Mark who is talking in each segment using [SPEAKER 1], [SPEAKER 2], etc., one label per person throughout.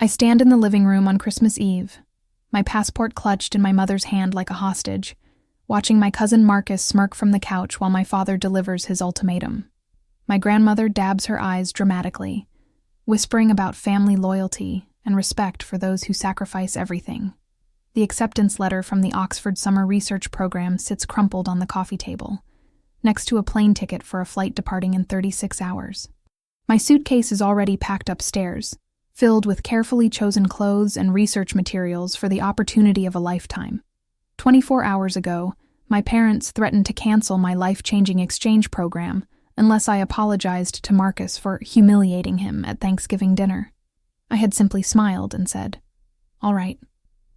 [SPEAKER 1] I stand in the living room on Christmas Eve, my passport clutched in my mother's hand like a hostage, watching my cousin Marcus smirk from the couch while my father delivers his ultimatum. My grandmother dabs her eyes dramatically, whispering about family loyalty and respect for those who sacrifice everything. The acceptance letter from the Oxford Summer Research Program sits crumpled on the coffee table, next to a plane ticket for a flight departing in 36 hours. My suitcase is already packed upstairs, filled with carefully chosen clothes and research materials for the opportunity of a lifetime. 24 hours ago, my parents threatened to cancel my life-changing exchange program unless I apologized to Marcus for humiliating him at Thanksgiving dinner. I had simply smiled and said, "All right."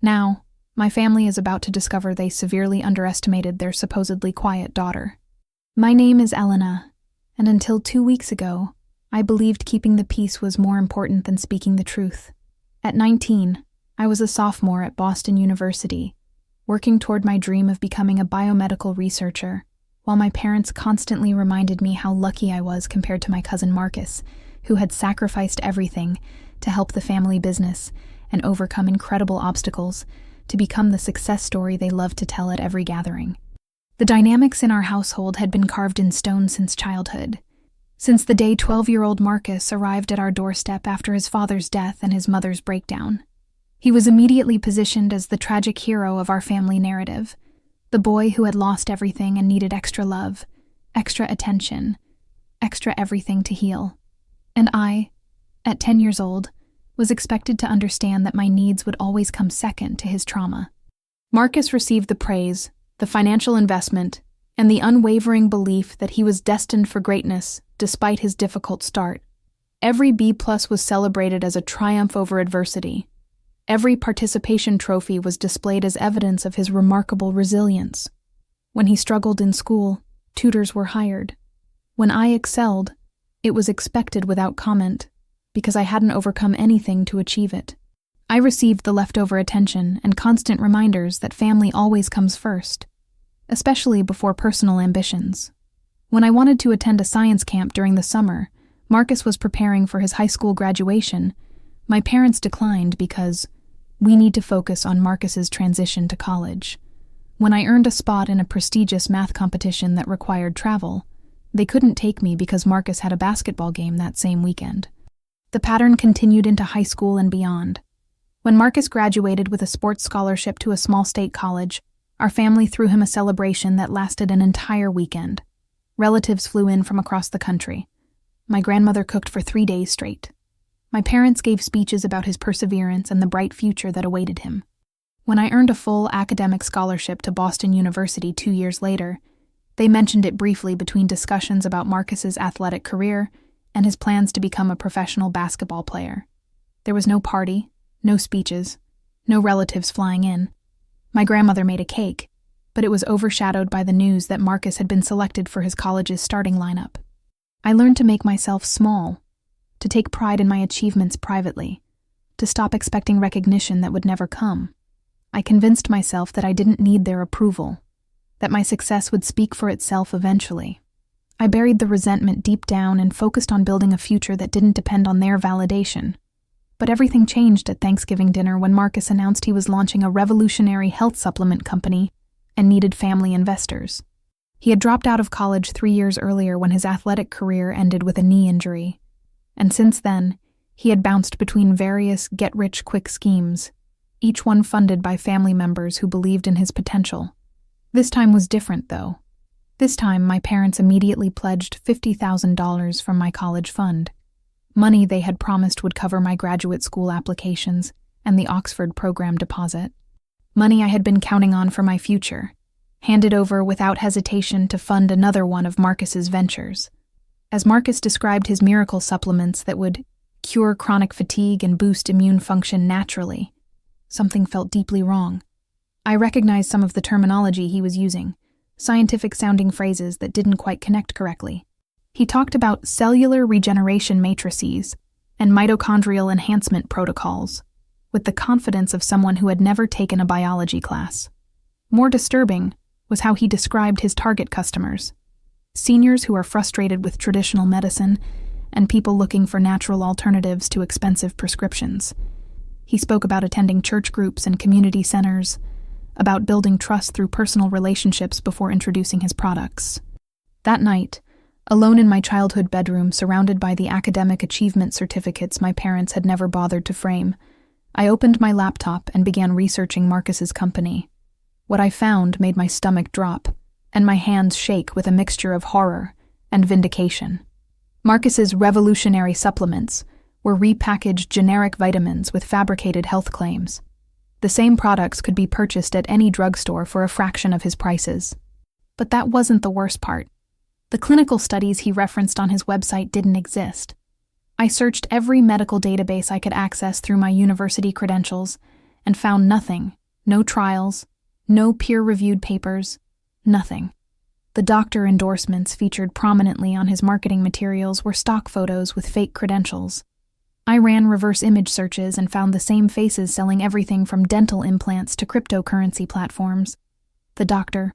[SPEAKER 1] Now, my family is about to discover they severely underestimated their supposedly quiet daughter. My name is Elena, and until 2 weeks ago, I believed keeping the peace was more important than speaking the truth. At 19, I was a sophomore at Boston University, working toward my dream of becoming a biomedical researcher, while my parents constantly reminded me how lucky I was compared to my cousin Marcus, who had sacrificed everything to help the family business and overcome incredible obstacles to become the success story they loved to tell at every gathering. The dynamics in our household had been carved in stone since childhood, since the day 12-year-old Marcus arrived at our doorstep after his father's death and his mother's breakdown. He was immediately positioned as the tragic hero of our family narrative, the boy who had lost everything and needed extra love, extra attention, extra everything to heal. And I, at 10 years old, was expected to understand that my needs would always come second to his trauma. Marcus received the praise, the financial investment, and the unwavering belief that he was destined for greatness despite his difficult start. Every B+ was celebrated as a triumph over adversity. Every participation trophy was displayed as evidence of his remarkable resilience. When he struggled in school, tutors were hired. When I excelled, it was expected without comment, because I hadn't overcome anything to achieve it. I received the leftover attention and constant reminders that family always comes first, especially before personal ambitions. When I wanted to attend a science camp during the summer, Marcus was preparing for his high school graduation. My parents declined because we need to focus on Marcus's transition to college. When I earned a spot in a prestigious math competition that required travel, they couldn't take me because Marcus had a basketball game that same weekend. The pattern continued into high school and beyond. When Marcus graduated with a sports scholarship to a small state college, our family threw him a celebration that lasted an entire weekend. Relatives flew in from across the country. My grandmother cooked for 3 days straight. My parents gave speeches about his perseverance and the bright future that awaited him. When I earned a full academic scholarship to Boston University 2 years later, they mentioned it briefly between discussions about Marcus's athletic career and his plans to become a professional basketball player. There was no party, no speeches, no relatives flying in. My grandmother made a cake, but it was overshadowed by the news that Marcus had been selected for his college's starting lineup. I learned to make myself small, to take pride in my achievements privately, to stop expecting recognition that would never come. I convinced myself that I didn't need their approval, that my success would speak for itself eventually. I buried the resentment deep down and focused on building a future that didn't depend on their validation. But everything changed at Thanksgiving dinner when Marcus announced he was launching a revolutionary health supplement company and needed family investors. He had dropped out of college 3 years earlier when his athletic career ended with a knee injury. And since then, he had bounced between various get-rich-quick schemes, each one funded by family members who believed in his potential. This time was different, though. This time, my parents immediately pledged $50,000 from my college fund, money they had promised would cover my graduate school applications and the Oxford program deposit. Money I had been counting on for my future, handed over without hesitation to fund another one of Marcus's ventures. As Marcus described his miracle supplements that would cure chronic fatigue and boost immune function naturally, something felt deeply wrong. I recognized some of the terminology he was using, scientific-sounding phrases that didn't quite connect correctly. He talked about cellular regeneration matrices and mitochondrial enhancement protocols, with the confidence of someone who had never taken a biology class. More disturbing was how he described his target customers: seniors who are frustrated with traditional medicine and people looking for natural alternatives to expensive prescriptions. He spoke about attending church groups and community centers, about building trust through personal relationships before introducing his products. That night, alone in my childhood bedroom surrounded by the academic achievement certificates my parents had never bothered to frame, I opened my laptop and began researching Marcus's company. What I found made my stomach drop, and my hands shake with a mixture of horror and vindication. Marcus's revolutionary supplements were repackaged generic vitamins with fabricated health claims. The same products could be purchased at any drugstore for a fraction of his prices. But that wasn't the worst part. The clinical studies he referenced on his website didn't exist. I searched every medical database I could access through my university credentials and found nothing, no trials, no peer-reviewed papers, nothing. The doctor endorsements featured prominently on his marketing materials were stock photos with fake credentials. I ran reverse image searches and found the same faces selling everything from dental implants to cryptocurrency platforms. The doctor,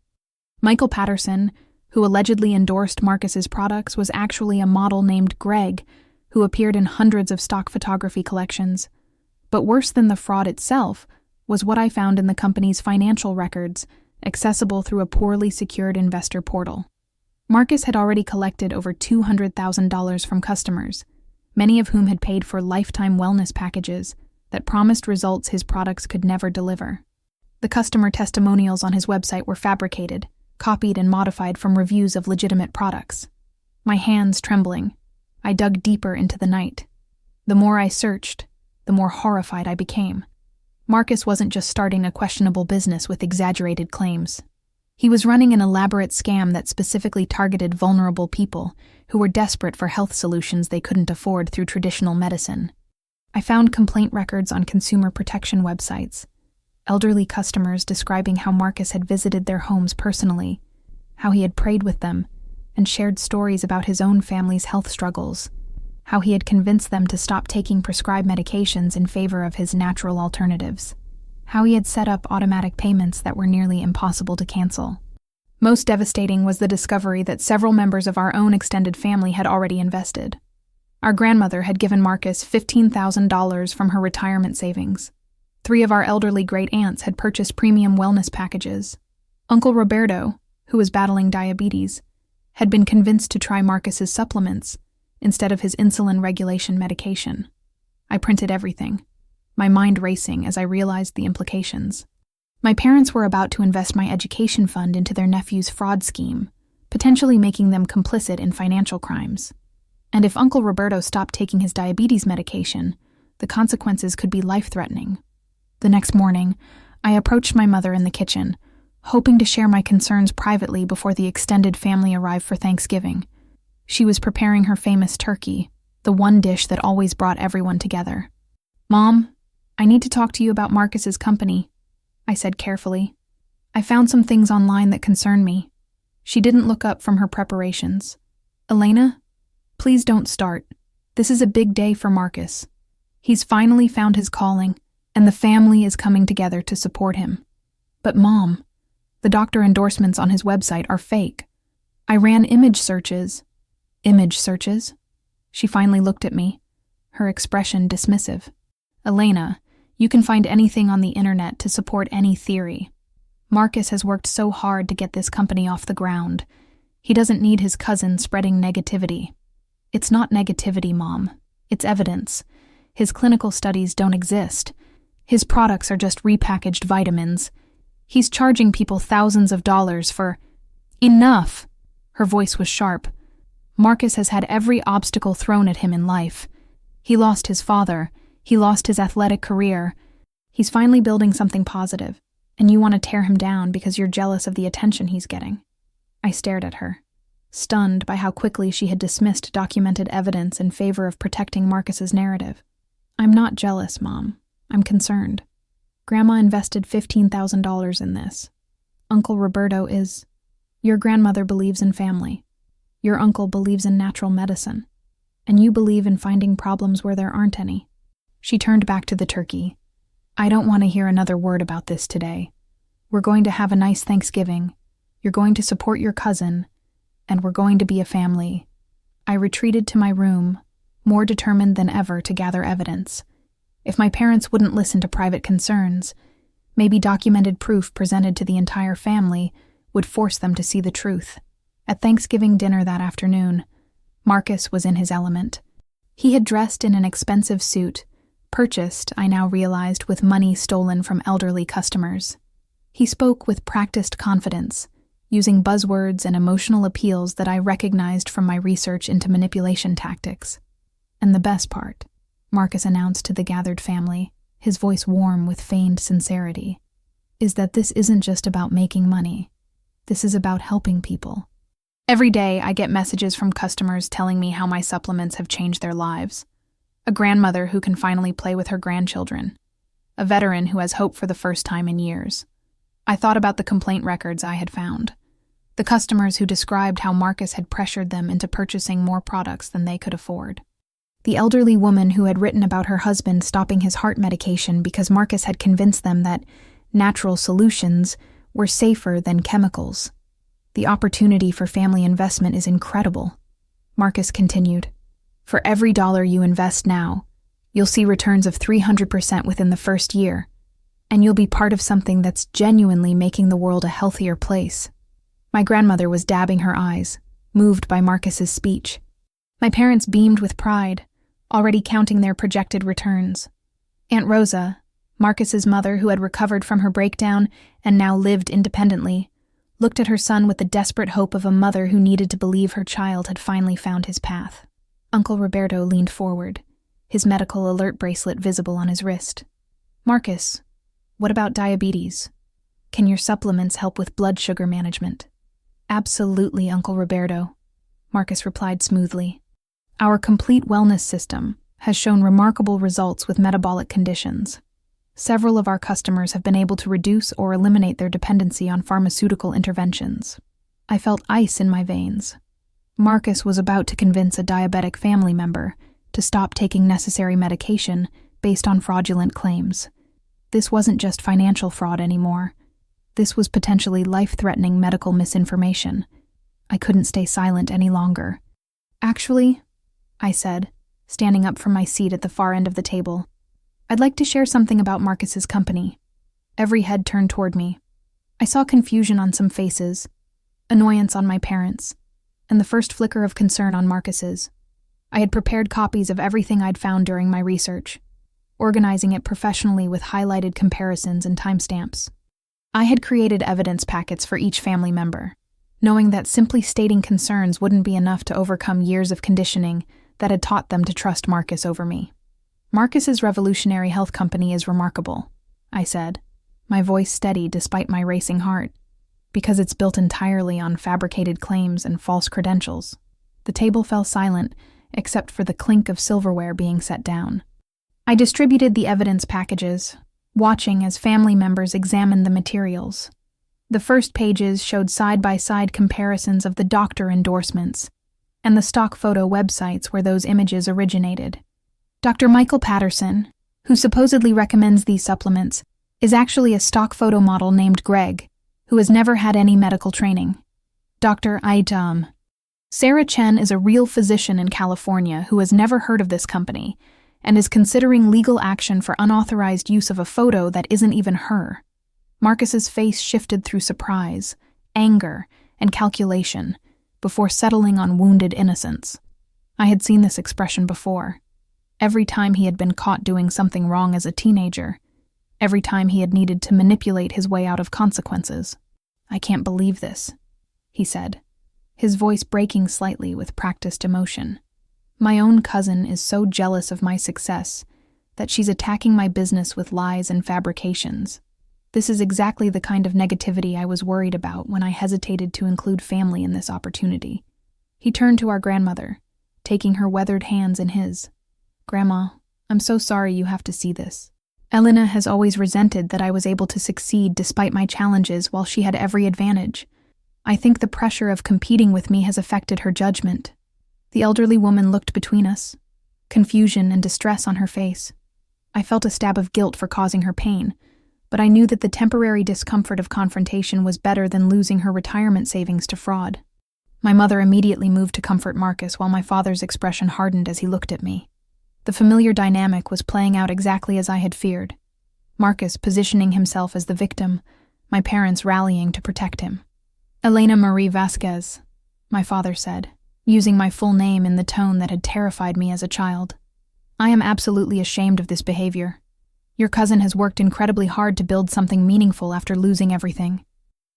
[SPEAKER 1] Michael Patterson, who allegedly endorsed Marcus's products, was actually a model named Greg, who appeared in hundreds of stock photography collections. But worse than the fraud itself was what I found in the company's financial records, accessible through a poorly secured investor portal. Marcus had already collected over $200,000 from customers, many of whom had paid for lifetime wellness packages that promised results his products could never deliver. The customer testimonials on his website were fabricated, copied and modified from reviews of legitimate products. My hands trembling, I dug deeper into the night. The more I searched, the more horrified I became. Marcus wasn't just starting a questionable business with exaggerated claims. He was running an elaborate scam that specifically targeted vulnerable people who were desperate for health solutions they couldn't afford through traditional medicine. I found complaint records on consumer protection websites, elderly customers describing how Marcus had visited their homes personally, how he had prayed with them, and shared stories about his own family's health struggles, how he had convinced them to stop taking prescribed medications in favor of his natural alternatives, how he had set up automatic payments that were nearly impossible to cancel. Most devastating was the discovery that several members of our own extended family had already invested. Our grandmother had given Marcus $15,000 from her retirement savings. 3 of our elderly great-aunts had purchased premium wellness packages. Uncle Roberto, who was battling diabetes, had been convinced to try Marcus's supplements instead of his insulin regulation medication. I printed everything, my mind racing as I realized the implications. My parents were about to invest my education fund into their nephew's fraud scheme, potentially making them complicit in financial crimes. And if Uncle Roberto stopped taking his diabetes medication, the consequences could be life-threatening. The next morning, I approached my mother in the kitchen, hoping to share my concerns privately before the extended family arrived for Thanksgiving. She was preparing her famous turkey, the one dish that always brought everyone together. "Mom, I need to talk to you about Marcus's company," I said carefully. "I found some things online that concern me." She didn't look up from her preparations. "Elena, please don't start. This is a big day for Marcus. He's finally found his calling, and the family is coming together to support him." "But Mom, the doctor endorsements on his website are fake. I ran image searches." "Image searches?" She finally looked at me, her expression dismissive. "Elena, you can find anything on the internet to support any theory. Marcus has worked so hard to get this company off the ground. He doesn't need his cousin spreading negativity." "It's not negativity, Mom. It's evidence. His clinical studies don't exist. His products are just repackaged vitamins. He's charging people thousands of dollars for—" "Enough!" Her voice was sharp. "Marcus has had every obstacle thrown at him in life. He lost his father. He lost his athletic career. He's finally building something positive, and you want to tear him down because you're jealous of the attention he's getting." I stared at her, stunned by how quickly she had dismissed documented evidence in favor of protecting Marcus's narrative. "I'm not jealous, Mom. I'm concerned. Grandma invested $15,000 in this. Uncle Roberto is— Your grandmother believes in family. Your uncle believes in natural medicine. And you believe in finding problems where there aren't any." She turned back to the turkey. "I don't want to hear another word about this today. We're going to have a nice Thanksgiving. You're going to support your cousin, and we're going to be a family." I retreated to my room, more determined than ever to gather evidence. If my parents wouldn't listen to private concerns, maybe documented proof presented to the entire family would force them to see the truth. At Thanksgiving dinner that afternoon, Marcus was in his element. He had dressed in an expensive suit, purchased, I now realized, with money stolen from elderly customers. He spoke with practiced confidence, using buzzwords and emotional appeals that I recognized from my research into manipulation tactics. And the best part, Marcus announced to the gathered family, his voice warm with feigned sincerity, is that this isn't just about making money. This is about helping people. Every day, I get messages from customers telling me how my supplements have changed their lives. A grandmother who can finally play with her grandchildren. A veteran who has hope for the first time in years. I thought about the complaint records I had found. The customers who described how Marcus had pressured them into purchasing more products than they could afford. The elderly woman who had written about her husband stopping his heart medication because Marcus had convinced them that natural solutions were safer than chemicals. The opportunity for family investment is incredible. Marcus continued, for every dollar you invest now, you'll see returns of 300% within the first year, and you'll be part of something that's genuinely making the world a healthier place. My grandmother was dabbing her eyes, moved by Marcus's speech. My parents beamed with pride, already counting their projected returns. Aunt Rosa, Marcus's mother who had recovered from her breakdown and now lived independently, looked at her son with the desperate hope of a mother who needed to believe her child had finally found his path. Uncle Roberto leaned forward, his medical alert bracelet visible on his wrist. Marcus, what about diabetes? Can your supplements help with blood sugar management? Absolutely, Uncle Roberto, Marcus replied smoothly. Our complete wellness system has shown remarkable results with metabolic conditions. Several of our customers have been able to reduce or eliminate their dependency on pharmaceutical interventions. I felt ice in my veins. Marcus was about to convince a diabetic family member to stop taking necessary medication based on fraudulent claims. This wasn't just financial fraud anymore. This was potentially life-threatening medical misinformation. I couldn't stay silent any longer. Actually, I said, standing up from my seat at the far end of the table, I'd like to share something about Marcus's company. Every head turned toward me. I saw confusion on some faces, annoyance on my parents', and the first flicker of concern on Marcus's. I had prepared copies of everything I'd found during my research, organizing it professionally with highlighted comparisons and timestamps. I had created evidence packets for each family member, knowing that simply stating concerns wouldn't be enough to overcome years of conditioning that had taught them to trust Marcus over me. Marcus's revolutionary health company is remarkable, I said, my voice steady despite my racing heart, because it's built entirely on fabricated claims and false credentials. The table fell silent, except for the clink of silverware being set down. I distributed the evidence packages, watching as family members examined the materials. The first pages showed side-by-side comparisons of the doctor endorsements and the stock photo websites where those images originated. Dr. Michael Patterson, who supposedly recommends these supplements, is actually a stock photo model named Greg, who has never had any medical training. Dr. Aitam. Sarah Chen is a real physician in California who has never heard of this company and is considering legal action for unauthorized use of a photo that isn't even her. Marcus's face shifted through surprise, anger, and calculation before settling on wounded innocence. I had seen this expression before. Every time he had been caught doing something wrong as a teenager, every time he had needed to manipulate his way out of consequences. I can't believe this, he said, his voice breaking slightly with practiced emotion. My own cousin is so jealous of my success that she's attacking my business with lies and fabrications. This is exactly the kind of negativity I was worried about when I hesitated to include family in this opportunity. He turned to our grandmother, taking her weathered hands in his. Grandma, I'm so sorry you have to see this. Elena has always resented that I was able to succeed despite my challenges while she had every advantage. I think the pressure of competing with me has affected her judgment. The elderly woman looked between us, confusion and distress on her face. I felt a stab of guilt for causing her pain, but I knew that the temporary discomfort of confrontation was better than losing her retirement savings to fraud. My mother immediately moved to comfort Marcus while my father's expression hardened as he looked at me. The familiar dynamic was playing out exactly as I had feared. Marcus positioning himself as the victim, my parents rallying to protect him. "Elena Marie Vasquez," my father said, using my full name in the tone that had terrified me as a child. "I am absolutely ashamed of this behavior. Your cousin has worked incredibly hard to build something meaningful after losing everything.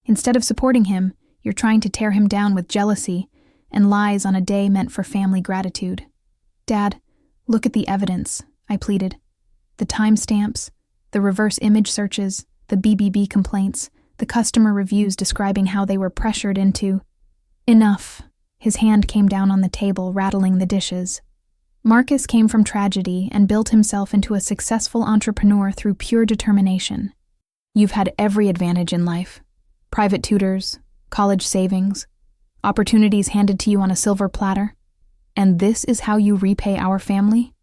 [SPEAKER 1] Instead of supporting him, you're trying to tear him down with jealousy and lies on a day meant for family gratitude. Dad, look at the evidence," I pleaded. "The timestamps, the reverse image searches, the BBB complaints, the customer reviews describing how they were pressured into—" "Enough." His hand came down on the table, rattling the dishes. "Marcus came from tragedy and built himself into a successful entrepreneur through pure determination. You've had every advantage in life. Private tutors, college savings, opportunities handed to you on a silver platter. And this is how you repay our family?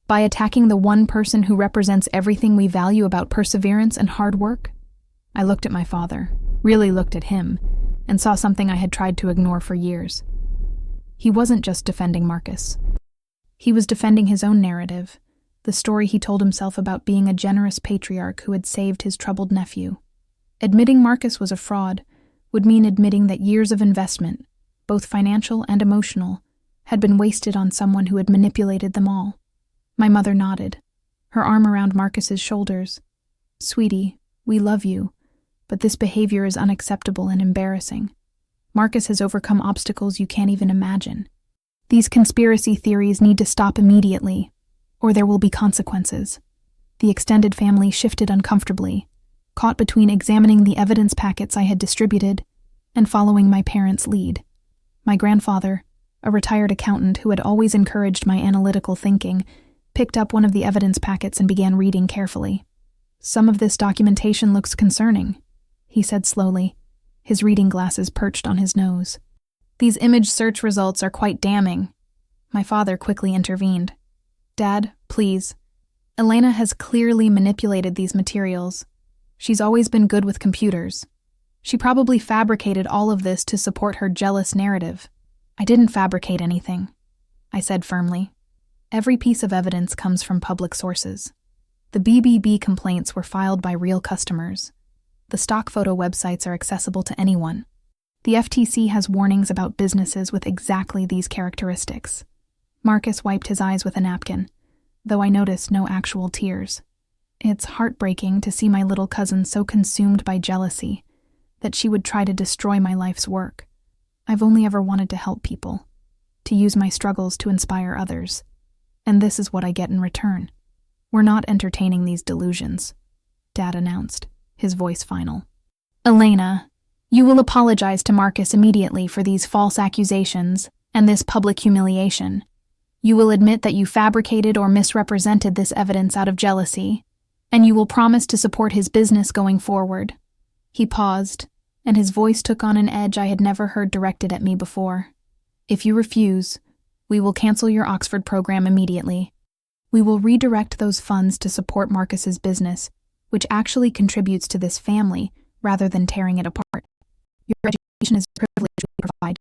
[SPEAKER 1] By attacking the one person who represents everything we value about perseverance and hard work?" I looked at my father, really looked at him, and saw something I had tried to ignore for years. He wasn't just defending Marcus. He was defending his own narrative, the story he told himself about being a generous patriarch who had saved his troubled nephew. Admitting Marcus was a fraud would mean admitting that years of investment, both financial and emotional, had been wasted on someone who had manipulated them all. My mother nodded, her arm around Marcus's shoulders. "Sweetie, we love you, but this behavior is unacceptable and embarrassing. Marcus has overcome obstacles you can't even imagine. These conspiracy theories need to stop immediately, or there will be consequences." The extended family shifted uncomfortably, caught between examining the evidence packets I had distributed and following my parents' lead. My grandfather, a retired accountant who had always encouraged my analytical thinking, picked up one of the evidence packets and began reading carefully. "Some of this documentation looks concerning," he said slowly, his reading glasses perched on his nose. "These image search results are quite damning." My father quickly intervened. "Dad, please. Elena has clearly manipulated these materials. She's always been good with computers. She probably fabricated all of this to support her jealous narrative." "I didn't fabricate anything," I said firmly. "Every piece of evidence comes from public sources. The BBB complaints were filed by real customers. The stock photo websites are accessible to anyone. The FTC has warnings about businesses with exactly these characteristics." Marcus wiped his eyes with a napkin, though I noticed no actual tears. "It's heartbreaking to see my little cousin so consumed by jealousy that she would try to destroy my life's work. I've only ever wanted to help people, to use my struggles to inspire others. And this is what I get in return. We're not entertaining these delusions," Dad announced, his voice final. "Elena, you will apologize to Marcus immediately for these false accusations and this public humiliation. You will admit that you fabricated or misrepresented this evidence out of jealousy, and you will promise to support his business going forward." He paused, and his voice took on an edge I had never heard directed at me before. "If you refuse, we will cancel your Oxford program immediately. We will redirect those funds to support Marcus's business, which actually contributes to this family rather than tearing it apart. Your education is a privilege we provide,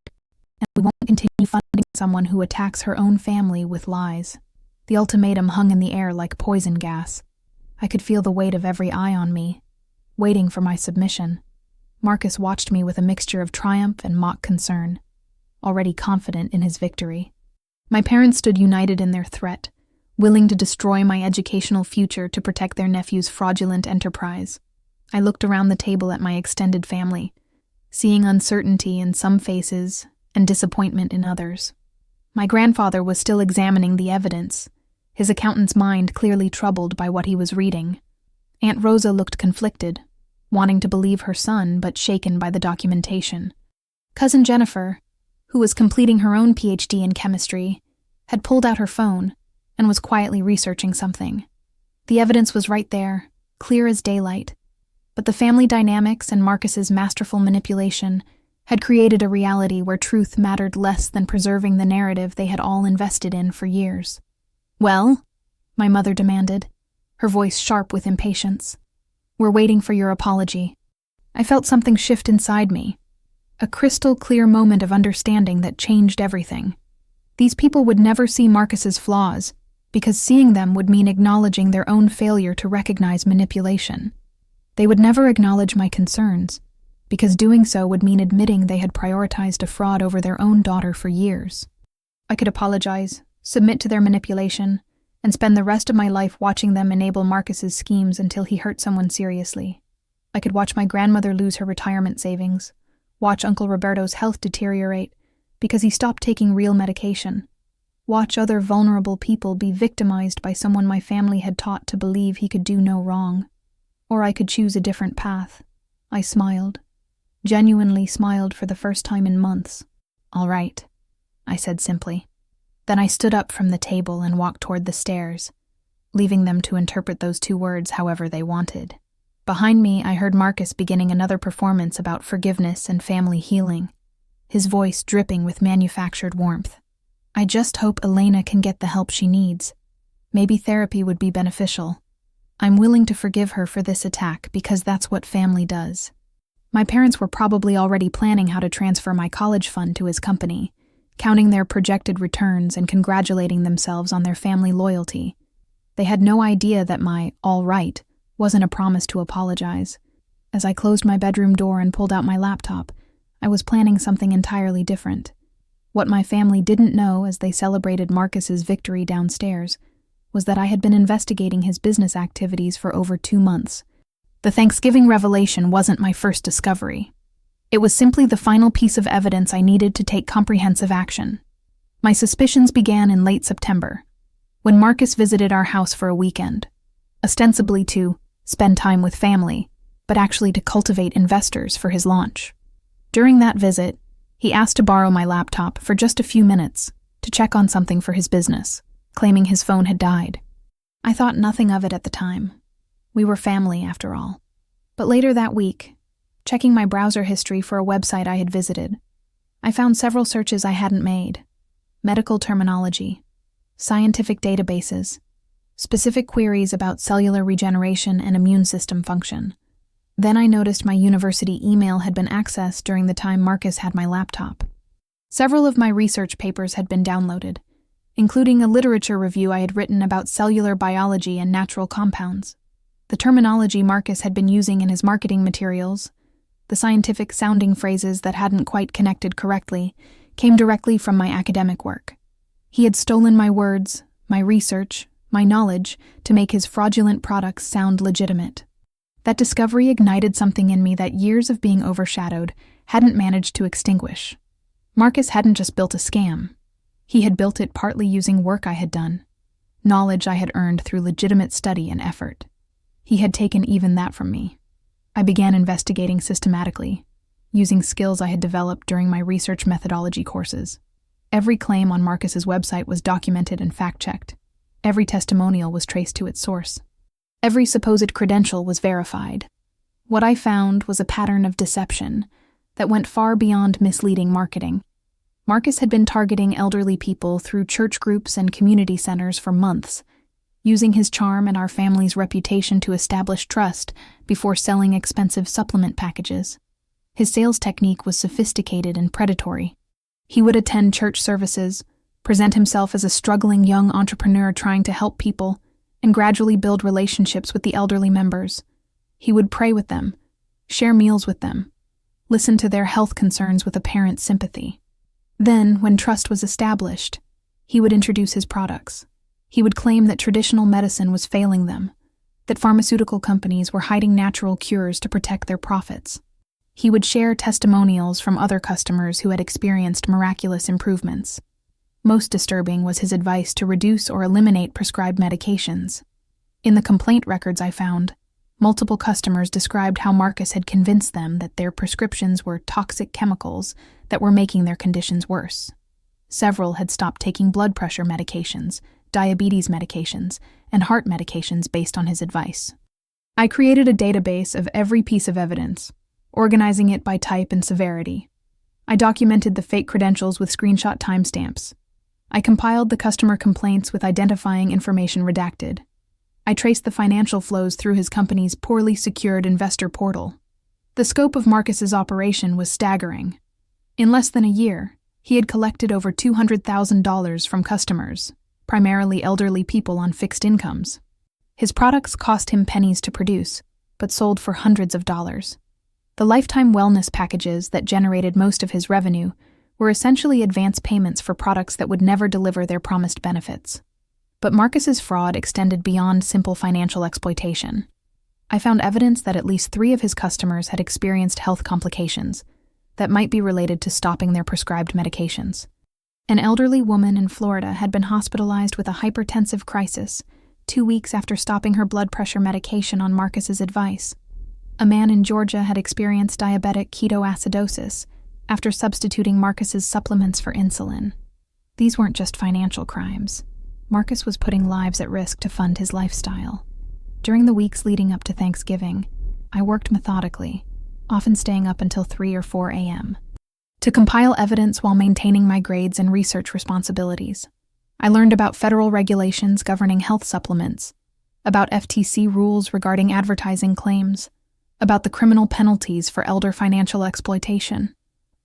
[SPEAKER 1] and we won't continue funding someone who attacks her own family with lies." The ultimatum hung in the air like poison gas. I could feel the weight of every eye on me, waiting for my submission. Marcus watched me with a mixture of triumph and mock concern, already confident in his victory. My parents stood united in their threat, willing to destroy my educational future to protect their nephew's fraudulent enterprise. I looked around the table at my extended family, seeing uncertainty in some faces and disappointment in others. My grandfather was still examining the evidence, his accountant's mind clearly troubled by what he was reading. Aunt Rosa looked conflicted, wanting to believe her son but shaken by the documentation. Cousin Jennifer, who was completing her own PhD in chemistry, had pulled out her phone and was quietly researching something. The evidence was right there, clear as daylight, but the family dynamics and Marcus's masterful manipulation had created a reality where truth mattered less than preserving the narrative they had all invested in for years. "Well?" my mother demanded, her voice sharp with impatience. "We're waiting for your apology." I felt something shift inside me, a crystal-clear moment of understanding that changed everything. These people would never see Marcus's flaws, because seeing them would mean acknowledging their own failure to recognize manipulation. They would never acknowledge my concerns, because doing so would mean admitting they had prioritized a fraud over their own daughter for years. I could apologize, submit to their manipulation, and spend the rest of my life watching them enable Marcus's schemes until he hurt someone seriously. I could watch my grandmother lose her retirement savings, watch Uncle Roberto's health deteriorate because he stopped taking real medication, watch other vulnerable people be victimized by someone my family had taught to believe he could do no wrong. Or I could choose a different path. I smiled, genuinely smiled for the first time in months. "All right," I said simply. Then I stood up from the table and walked toward the stairs, leaving them to interpret those 2 words however they wanted. Behind me, I heard Marcus beginning another performance about forgiveness and family healing, his voice dripping with manufactured warmth. "I just hope Elena can get the help she needs. Maybe therapy would be beneficial. I'm willing to forgive her for this attack because that's what family does." My parents were probably already planning how to transfer my college fund to his company, counting their projected returns and congratulating themselves on their family loyalty. They had no idea that my "all right" wasn't a promise to apologize. As I closed my bedroom door and pulled out my laptop, I was planning something entirely different. What my family didn't know as they celebrated Marcus's victory downstairs was that I had been investigating his business activities for over 2 months. The Thanksgiving revelation wasn't my first discovery. It was simply the final piece of evidence I needed to take comprehensive action. My suspicions began in late September, when Marcus visited our house for a weekend, ostensibly to spend time with family, but actually to cultivate investors for his launch. During that visit, he asked to borrow my laptop for just a few minutes to check on something for his business, claiming his phone had died. I thought nothing of it at the time. We were family, after all. But later that week, checking my browser history for a website I had visited, I found several searches I hadn't made: medical terminology, scientific databases, specific queries about cellular regeneration and immune system function. Then I noticed my university email had been accessed during the time Marcus had my laptop. Several of my research papers had been downloaded, including a literature review I had written about cellular biology and natural compounds. The terminology Marcus had been using in his marketing materials, the scientific-sounding phrases that hadn't quite connected correctly, came directly from my academic work. He had stolen my words, my research, my knowledge to make his fraudulent products sound legitimate. That discovery ignited something in me that years of being overshadowed hadn't managed to extinguish. Marcus hadn't just built a scam. He had built it partly using work I had done, knowledge I had earned through legitimate study and effort. He had taken even that from me. I began investigating systematically, using skills I had developed during my research methodology courses. Every claim on Marcus's website was documented and fact-checked. Every testimonial was traced to its source. Every supposed credential was verified. What I found was a pattern of deception that went far beyond misleading marketing. Marcus had been targeting elderly people through church groups and community centers for months, using his charm and our family's reputation to establish trust before selling expensive supplement packages. His sales technique was sophisticated and predatory. He would attend church services, present himself as a struggling young entrepreneur trying to help people, and gradually build relationships with the elderly members. He would pray with them, share meals with them, listen to their health concerns with apparent sympathy. Then, when trust was established, he would introduce his products. He would claim that traditional medicine was failing them, that pharmaceutical companies were hiding natural cures to protect their profits. He would share testimonials from other customers who had experienced miraculous improvements. Most disturbing was his advice to reduce or eliminate prescribed medications. In the complaint records I found, multiple customers described how Marcus had convinced them that their prescriptions were toxic chemicals that were making their conditions worse. Several had stopped taking blood pressure medications, diabetes medications, and heart medications based on his advice. I created a database of every piece of evidence, organizing it by type and severity. I documented the fake credentials with screenshot timestamps. I compiled the customer complaints with identifying information redacted. I traced the financial flows through his company's poorly secured investor portal. The scope of Marcus's operation was staggering. In less than a year, he had collected over $200,000 from customers, primarily elderly people on fixed incomes. His products cost him pennies to produce, but sold for hundreds of dollars. The lifetime wellness packages that generated most of his revenue were essentially advance payments for products that would never deliver their promised benefits. But Marcus's fraud extended beyond simple financial exploitation. I found evidence that at least 3 of his customers had experienced health complications that might be related to stopping their prescribed medications. An elderly woman in Florida had been hospitalized with a hypertensive crisis 2 weeks after stopping her blood pressure medication on Marcus's advice. A man in Georgia had experienced diabetic ketoacidosis after substituting Marcus's supplements for insulin. These weren't just financial crimes. Marcus was putting lives at risk to fund his lifestyle. During the weeks leading up to Thanksgiving, I worked methodically, often staying up until 3 or 4 a.m., to compile evidence while maintaining my grades and research responsibilities. I learned about federal regulations governing health supplements, about FTC rules regarding advertising claims, about the criminal penalties for elder financial exploitation.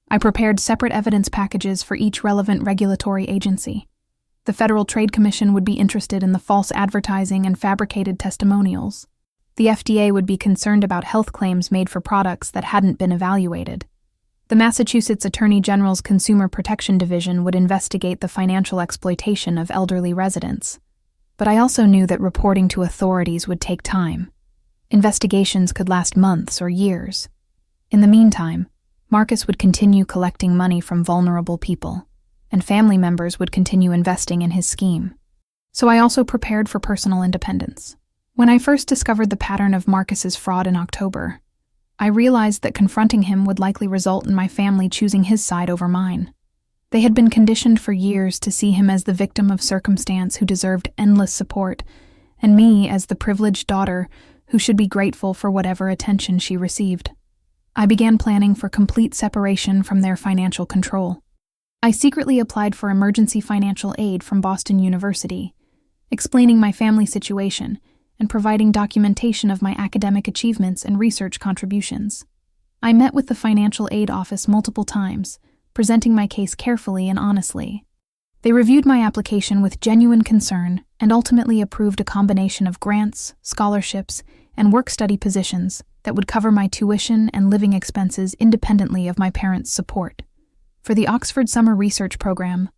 [SPEAKER 1] I prepared separate evidence packages for each relevant regulatory agency. The Federal Trade Commission would be interested in the false advertising and fabricated testimonials. The FDA would be concerned about health claims made for products that hadn't been evaluated. The Massachusetts Attorney General's Consumer Protection Division would investigate the financial exploitation of elderly residents. But I also knew that reporting to authorities would take time. Investigations could last months or years. In the meantime, Marcus would continue collecting money from vulnerable people, and family members would continue investing in his scheme. So I also prepared for personal independence. When I first discovered the pattern of Marcus's fraud in October, I realized that confronting him would likely result in my family choosing his side over mine. They had been conditioned for years to see him as the victim of circumstance who deserved endless support, and me as the privileged daughter who should be grateful for whatever attention she received. I began planning for complete separation from their financial control. I secretly applied for emergency financial aid from Boston University, explaining my family situation and providing documentation of my academic achievements and research contributions. I met with the financial aid office multiple times, presenting my case carefully and honestly. They reviewed my application with genuine concern and ultimately approved a combination of grants, scholarships, and work-study positions that would cover my tuition and living expenses independently of my parents' support. For the Oxford Summer Research Program,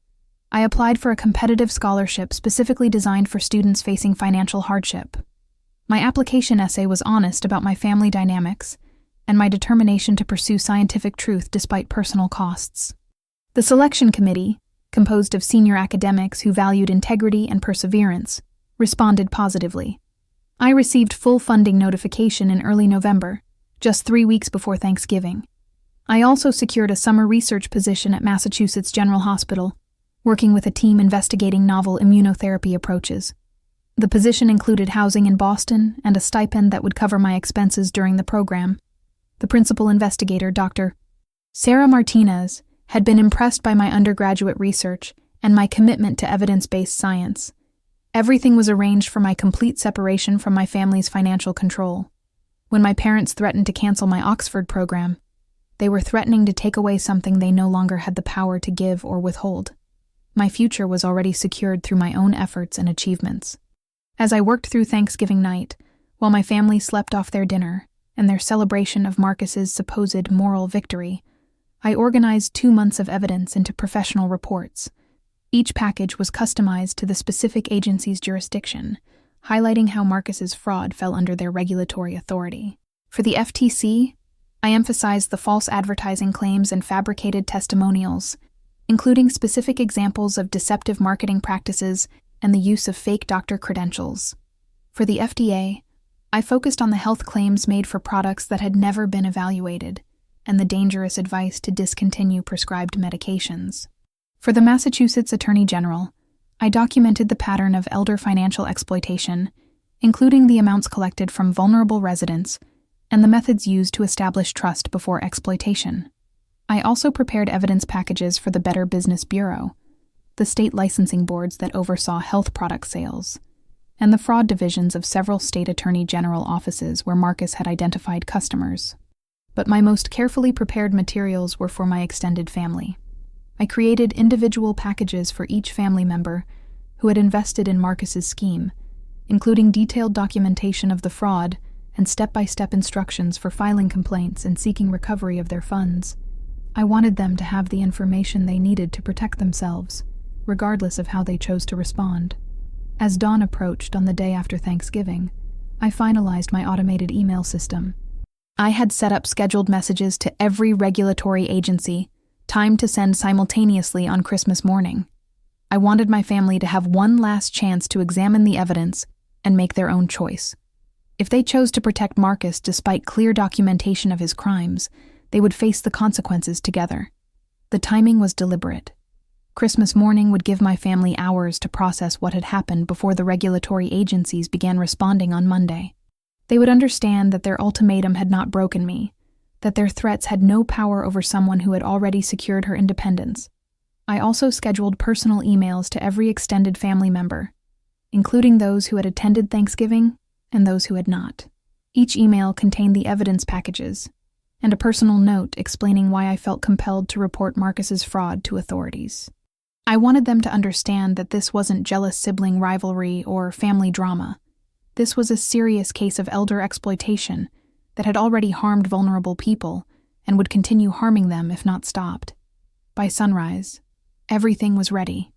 [SPEAKER 1] I applied for a competitive scholarship specifically designed for students facing financial hardship. My application essay was honest about my family dynamics and my determination to pursue scientific truth despite personal costs. The selection committee, composed of senior academics who valued integrity and perseverance, responded positively. I received full funding notification in early November, just 3 weeks before Thanksgiving. I also secured a summer research position at Massachusetts General Hospital, working with a team investigating novel immunotherapy approaches. The position included housing in Boston and a stipend that would cover my expenses during the program. The principal investigator, Dr. Sarah Martinez, had been impressed by my undergraduate research and my commitment to evidence-based science. Everything was arranged for my complete separation from my family's financial control. When my parents threatened to cancel my Oxford program, they were threatening to take away something they no longer had the power to give or withhold. My future was already secured through my own efforts and achievements. As I worked through Thanksgiving night, while my family slept off their dinner and their celebration of Marcus's supposed moral victory, I organized 2 months of evidence into professional reports. Each package was customized to the specific agency's jurisdiction, highlighting how Marcus's fraud fell under their regulatory authority. For the FTC, I emphasized the false advertising claims and fabricated testimonials, including specific examples of deceptive marketing practices and the use of fake doctor credentials. For the FDA, I focused on the health claims made for products that had never been evaluated and the dangerous advice to discontinue prescribed medications. For the Massachusetts Attorney General, I documented the pattern of elder financial exploitation, including the amounts collected from vulnerable residents and the methods used to establish trust before exploitation. I also prepared evidence packages for the Better Business Bureau, the state licensing boards that oversaw health product sales, and the fraud divisions of several state attorney general offices where Marcus had identified customers. But my most carefully prepared materials were for my extended family. I created individual packages for each family member, who had invested in Marcus's scheme, including detailed documentation of the fraud and step-by-step instructions for filing complaints and seeking recovery of their funds. I wanted them to have the information they needed to protect themselves, regardless of how they chose to respond. As dawn approached on the day after Thanksgiving, I finalized my automated email system. I had set up scheduled messages to every regulatory agency, timed to send simultaneously on Christmas morning. I wanted my family to have one last chance to examine the evidence and make their own choice. If they chose to protect Marcus despite clear documentation of his crimes, they would face the consequences together. The timing was deliberate. Christmas morning would give my family hours to process what had happened before the regulatory agencies began responding on Monday. They would understand that their ultimatum had not broken me, that their threats had no power over someone who had already secured her independence. I also scheduled personal emails to every extended family member, including those who had attended Thanksgiving and those who had not. Each email contained the evidence packages and a personal note explaining why I felt compelled to report Marcus's fraud to authorities. I wanted them to understand that this wasn't jealous sibling rivalry or family drama. This was a serious case of elder exploitation that had already harmed vulnerable people and would continue harming them if not stopped. By sunrise, everything was ready.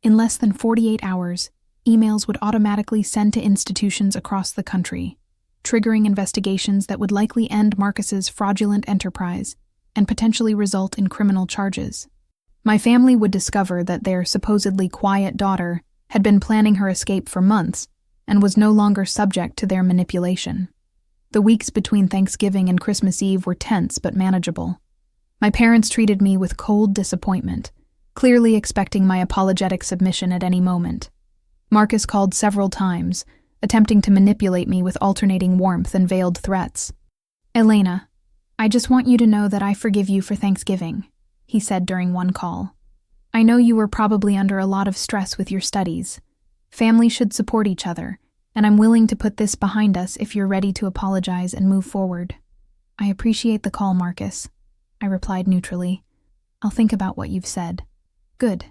[SPEAKER 1] In less than 48 hours, emails would automatically send to institutions across the country, triggering investigations that would likely end Marcus's fraudulent enterprise and potentially result in criminal charges. My family would discover that their supposedly quiet daughter had been planning her escape for months and was no longer subject to their manipulation. The weeks between Thanksgiving and Christmas Eve were tense but manageable. My parents treated me with cold disappointment, clearly expecting my apologetic submission at any moment. Marcus called several times, attempting to manipulate me with alternating warmth and veiled threats. "Elena, I just want you to know that I forgive you for Thanksgiving," he said during one call. "I know you were probably under a lot of stress with your studies. Families should support each other, and I'm willing to put this behind us if you're ready to apologize and move forward." "I appreciate the call, Marcus," I replied neutrally. "I'll think about what you've said." "Good.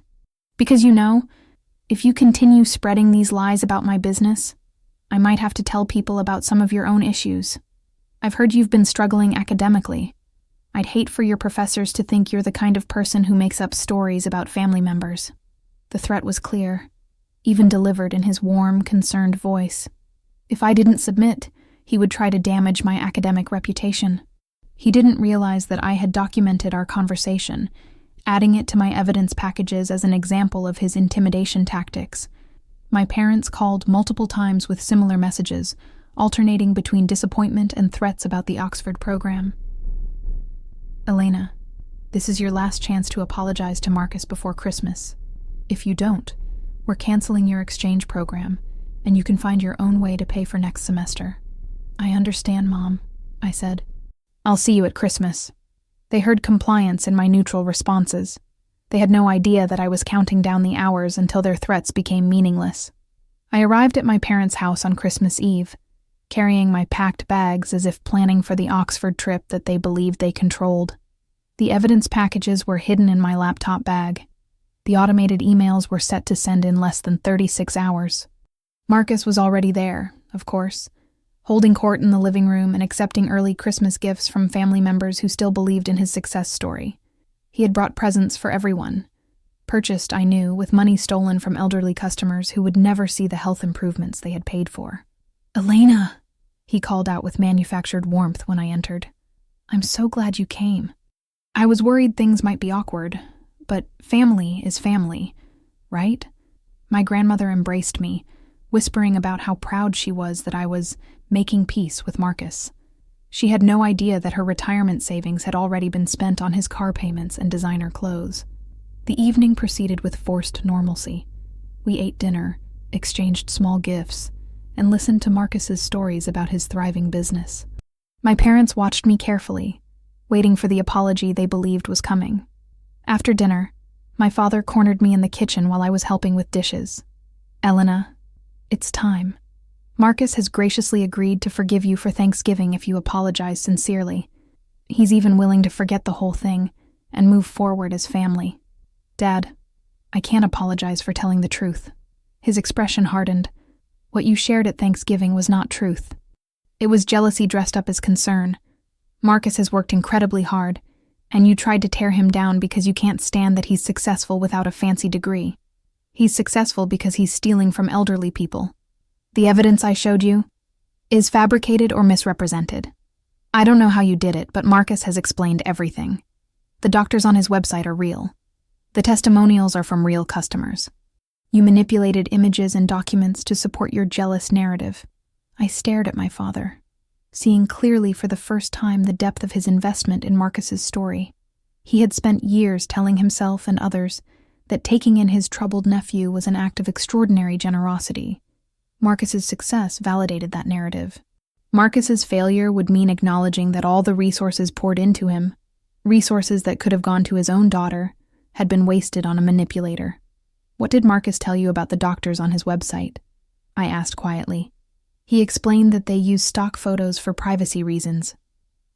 [SPEAKER 1] Because if you continue spreading these lies about my business, I might have to tell people about some of your own issues. I've heard you've been struggling academically. I'd hate for your professors to think you're the kind of person who makes up stories about family members." The threat was clear, even delivered in his warm, concerned voice. If I didn't submit, he would try to damage my academic reputation. He didn't realize that I had documented our conversation, adding it to my evidence packages as an example of his intimidation tactics. My parents called multiple times with similar messages, alternating between disappointment and threats about the Oxford program. "Elena, this is your last chance to apologize to Marcus before Christmas. If you don't, we're canceling your exchange program, and you can find your own way to pay for next semester." "I understand, Mom," I said. "I'll see you at Christmas." They heard compliance in my neutral responses. They had no idea that I was counting down the hours until their threats became meaningless. I arrived at my parents' house on Christmas Eve, carrying my packed bags as if planning for the Oxford trip that they believed they controlled. The evidence packages were hidden in my laptop bag. The automated emails were set to send in less than 36 hours. Marcus was already there, of course, holding court in the living room and accepting early Christmas gifts from family members who still believed in his success story. He had brought presents for everyone, purchased, I knew, with money stolen from elderly customers who would never see the health improvements they had paid for. "Elena," he called out with manufactured warmth when I entered. "I'm so glad you came. I was worried things might be awkward, but family is family, right?" My grandmother embraced me, whispering about how proud she was that I was making peace with Marcus. She had no idea that her retirement savings had already been spent on his car payments and designer clothes. The evening proceeded with forced normalcy. We ate dinner, exchanged small gifts, and listened to Marcus's stories about his thriving business. My parents watched me carefully, waiting for the apology they believed was coming. After dinner, my father cornered me in the kitchen while I was helping with dishes. "Elena, it's time. Marcus has graciously agreed to forgive you for Thanksgiving if you apologize sincerely. He's even willing to forget the whole thing and move forward as family. Dad, I can't apologize for telling the truth. His expression hardened. What you shared at Thanksgiving was not truth. It was jealousy dressed up as concern. Marcus has worked incredibly hard, and you tried to tear him down because you can't stand that he's successful without a fancy degree. He's successful because he's stealing from elderly people. The evidence I showed you is fabricated or misrepresented. I don't know how you did it, but Marcus has explained everything. The doctors on his website are real. The testimonials are from real customers. You manipulated images and documents to support your jealous narrative. I stared at my father, seeing clearly for the first time the depth of his investment in Marcus's story. He had spent years telling himself and others that taking in his troubled nephew was an act of extraordinary generosity. Marcus's success validated that narrative. Marcus's failure would mean acknowledging that all the resources poured into him, resources that could have gone to his own daughter, had been wasted on a manipulator. What did Marcus tell you about the doctors on his website? I asked quietly. He explained that they use stock photos for privacy reasons.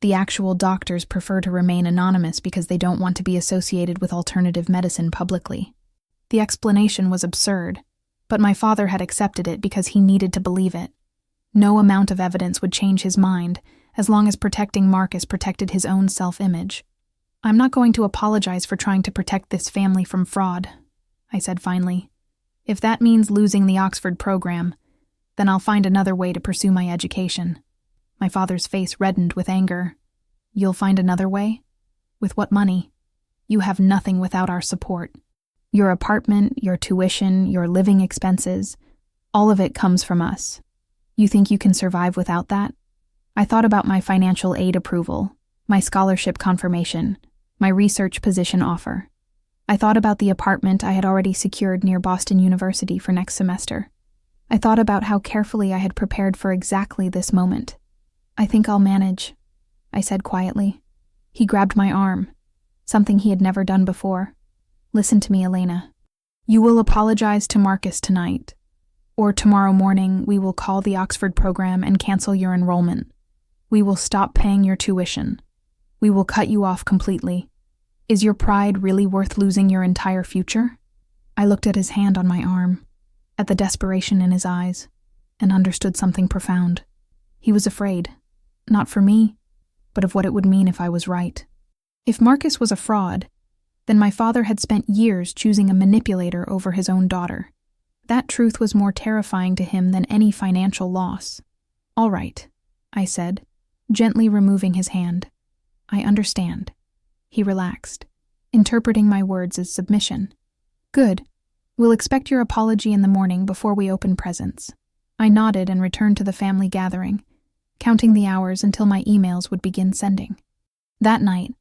[SPEAKER 1] The actual doctors prefer to remain anonymous because they don't want to be associated with alternative medicine publicly. The explanation was absurd, but my father had accepted it because he needed to believe it. No amount of evidence would change his mind, as long as protecting Marcus protected his own self-image. I'm not going to apologize for trying to protect this family from fraud, I said finally. If that means losing the Oxford program, then I'll find another way to pursue my education. My father's face reddened with anger. You'll find another way? With what money? You have nothing without our support. Your apartment, your tuition, your living expenses, all of it comes from us. You think you can survive without that? I thought about my financial aid approval, my scholarship confirmation, my research position offer. I thought about the apartment I had already secured near Boston University for next semester. I thought about how carefully I had prepared for exactly this moment. I think I'll manage, I said quietly. He grabbed my arm, something he had never done before. Listen to me, Elena. You will apologize to Marcus tonight, or tomorrow morning we will call the Oxford program and cancel your enrollment. We will stop paying your tuition. We will cut you off completely. Is your pride really worth losing your entire future? I looked at his hand on my arm, at the desperation in his eyes, and understood something profound. He was afraid, not for me, but of what it would mean if I was right. If Marcus was a fraud, then my father had spent years choosing a manipulator over his own daughter. That truth was more terrifying to him than any financial loss. All right, I said, gently removing his hand. I understand. He relaxed, interpreting my words as submission. Good. We'll expect your apology in the morning before we open presents. I nodded and returned to the family gathering, counting the hours until my emails would begin sending. That night,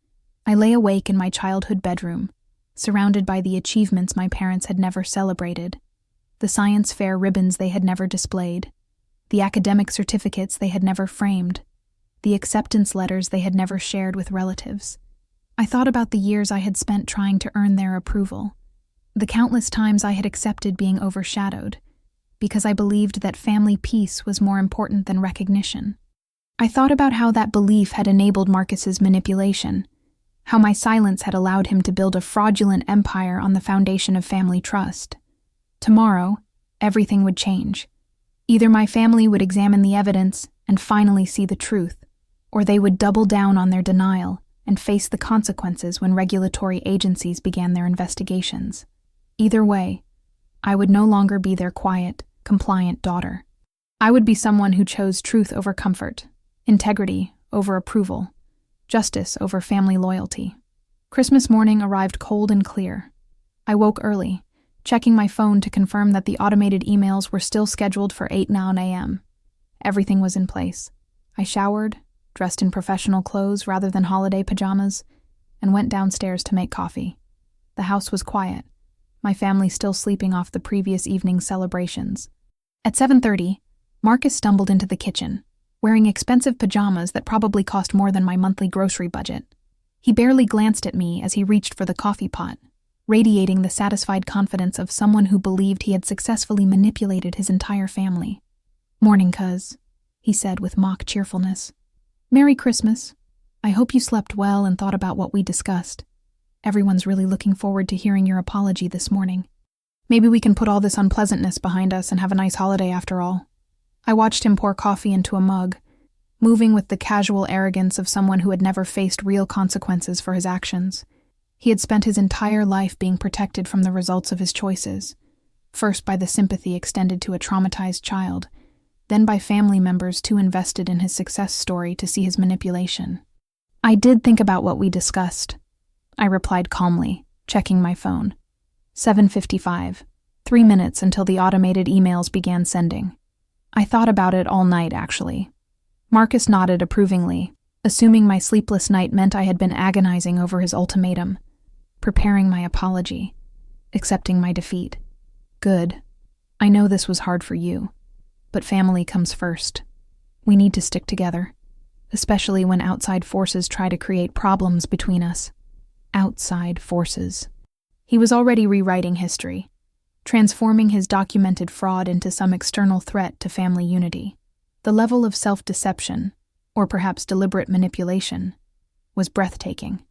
[SPEAKER 1] I lay awake in my childhood bedroom, surrounded by the achievements my parents had never celebrated, the science fair ribbons they had never displayed, the academic certificates they had never framed, the acceptance letters they had never shared with relatives. I thought about the years I had spent trying to earn their approval, the countless times I had accepted being overshadowed, because I believed that family peace was more important than recognition. I thought about how that belief had enabled Marcus's manipulation, how my silence had allowed him to build a fraudulent empire on the foundation of family trust. Tomorrow, everything would change. Either my family would examine the evidence and finally see the truth, or they would double down on their denial and face the consequences when regulatory agencies began their investigations. Either way, I would no longer be their quiet, compliant daughter. I would be someone who chose truth over comfort, integrity over approval, justice over family loyalty. Christmas morning arrived cold and clear. I woke early, checking my phone to confirm that the automated emails were still scheduled for 8:09 a.m. Everything was in place. I showered, dressed in professional clothes rather than holiday pajamas, and went downstairs to make coffee. The house was quiet, my family still sleeping off the previous evening's celebrations. At 7:30, Marcus stumbled into the kitchen, wearing expensive pajamas that probably cost more than my monthly grocery budget. He barely glanced at me as he reached for the coffee pot, radiating the satisfied confidence of someone who believed he had successfully manipulated his entire family. "Morning, cuz," he said with mock cheerfulness. "Merry Christmas. I hope you slept well and thought about what we discussed. Everyone's really looking forward to hearing your apology this morning." Maybe we can put all this unpleasantness behind us and have a nice holiday after all. I watched him pour coffee into a mug, moving with the casual arrogance of someone who had never faced real consequences for his actions. He had spent his entire life being protected from the results of his choices, first by the sympathy extended to a traumatized child, then by family members too invested in his success story to see his manipulation. I did think about what we discussed, I replied calmly, checking my phone. 7:55, 3 minutes until the automated emails began sending. I thought about it all night, actually. Marcus nodded approvingly, assuming my sleepless night meant I had been agonizing over his ultimatum, preparing my apology, accepting my defeat. Good. I know this was hard for you, but family comes first. We need to stick together, especially when outside forces try to create problems between us. Outside forces. He was already rewriting history, transforming his documented fraud into some external threat to family unity. The level of self-deception, or perhaps deliberate manipulation, was breathtaking.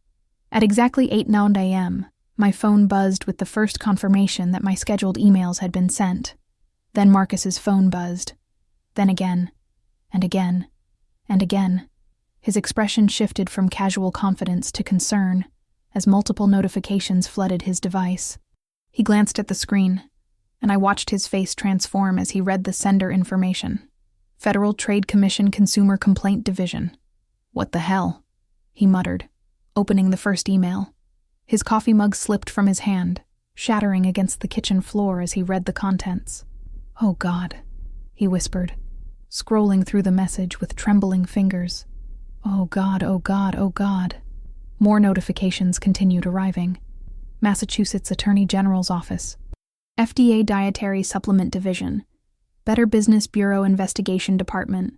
[SPEAKER 1] At exactly 8:09 a.m., my phone buzzed with the first confirmation that my scheduled emails had been sent. Then Marcus's phone buzzed. Then again, and again, and again. His expression shifted from casual confidence to concern as multiple notifications flooded his device. He glanced at the screen, and I watched his face transform as he read the sender information. Federal Trade Commission Consumer Complaint Division. What the hell? He muttered, opening the first email. His coffee mug slipped from his hand, shattering against the kitchen floor as he read the contents. Oh God, he whispered, scrolling through the message with trembling fingers. Oh God, oh God, oh God. More notifications continued arriving. Massachusetts Attorney General's Office, FDA Dietary Supplement Division, Better Business Bureau Investigation Department,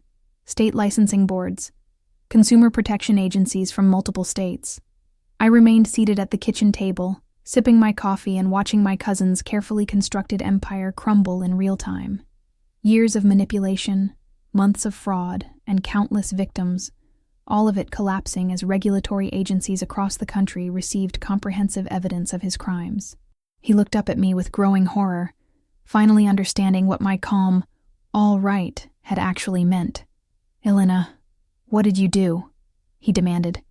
[SPEAKER 1] state licensing boards, consumer protection agencies from multiple states. I remained seated at the kitchen table, sipping my coffee and watching my cousin's carefully constructed empire crumble in real time. Years of manipulation, months of fraud, and countless victims, all of it collapsing as regulatory agencies across the country received comprehensive evidence of his crimes. He looked up at me with growing horror, finally understanding what my calm, all right, had actually meant. Elena, what did you do? He demanded,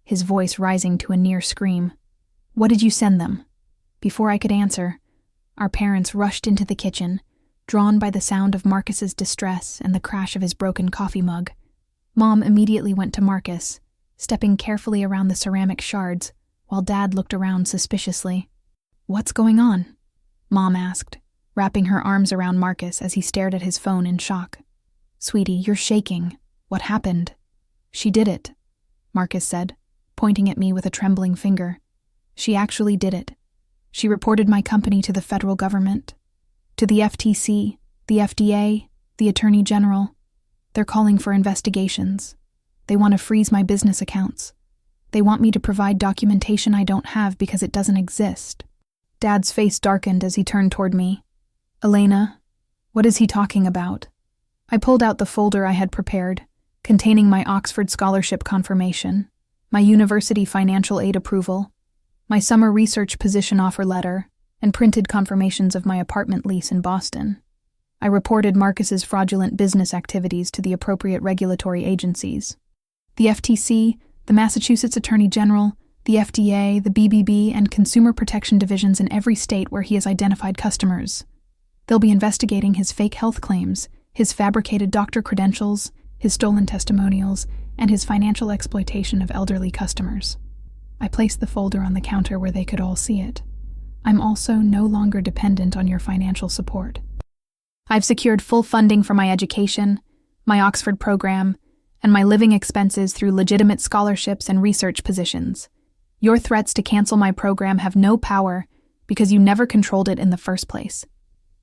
[SPEAKER 1] his voice rising to a near scream. What did you send them? Before I could answer, our parents rushed into the kitchen, drawn by the sound of Marcus's distress and the crash of his broken coffee mug. Mom immediately went to Marcus, stepping carefully around the ceramic shards, while Dad looked around suspiciously. What's going on? Mom asked, wrapping her arms around Marcus as he stared at his phone in shock. Sweetie, you're shaking. What happened? She did it, Marcus said, pointing at me with a trembling finger. She actually did it. She reported my company to the federal government, to the FTC, the FDA, the Attorney General. They're calling for investigations. They want to freeze my business accounts. They want me to provide documentation I don't have because it doesn't exist. Dad's face darkened as he turned toward me. Elena, what is he talking about? I pulled out the folder I had prepared, containing my Oxford scholarship confirmation, my university financial aid approval, my summer research position offer letter, and printed confirmations of my apartment lease in Boston. I reported Marcus's fraudulent business activities to the appropriate regulatory agencies. The FTC, the Massachusetts Attorney General, the FDA, the BBB, and consumer protection divisions in every state where he has identified customers. They'll be investigating his fake health claims, his fabricated doctor credentials, his stolen testimonials, and his financial exploitation of elderly customers. I placed the folder on the counter where they could all see it. I'm also no longer dependent on your financial support. I've secured full funding for my education, my Oxford program, and my living expenses through legitimate scholarships and research positions. Your threats to cancel my program have no power because you never controlled it in the first place.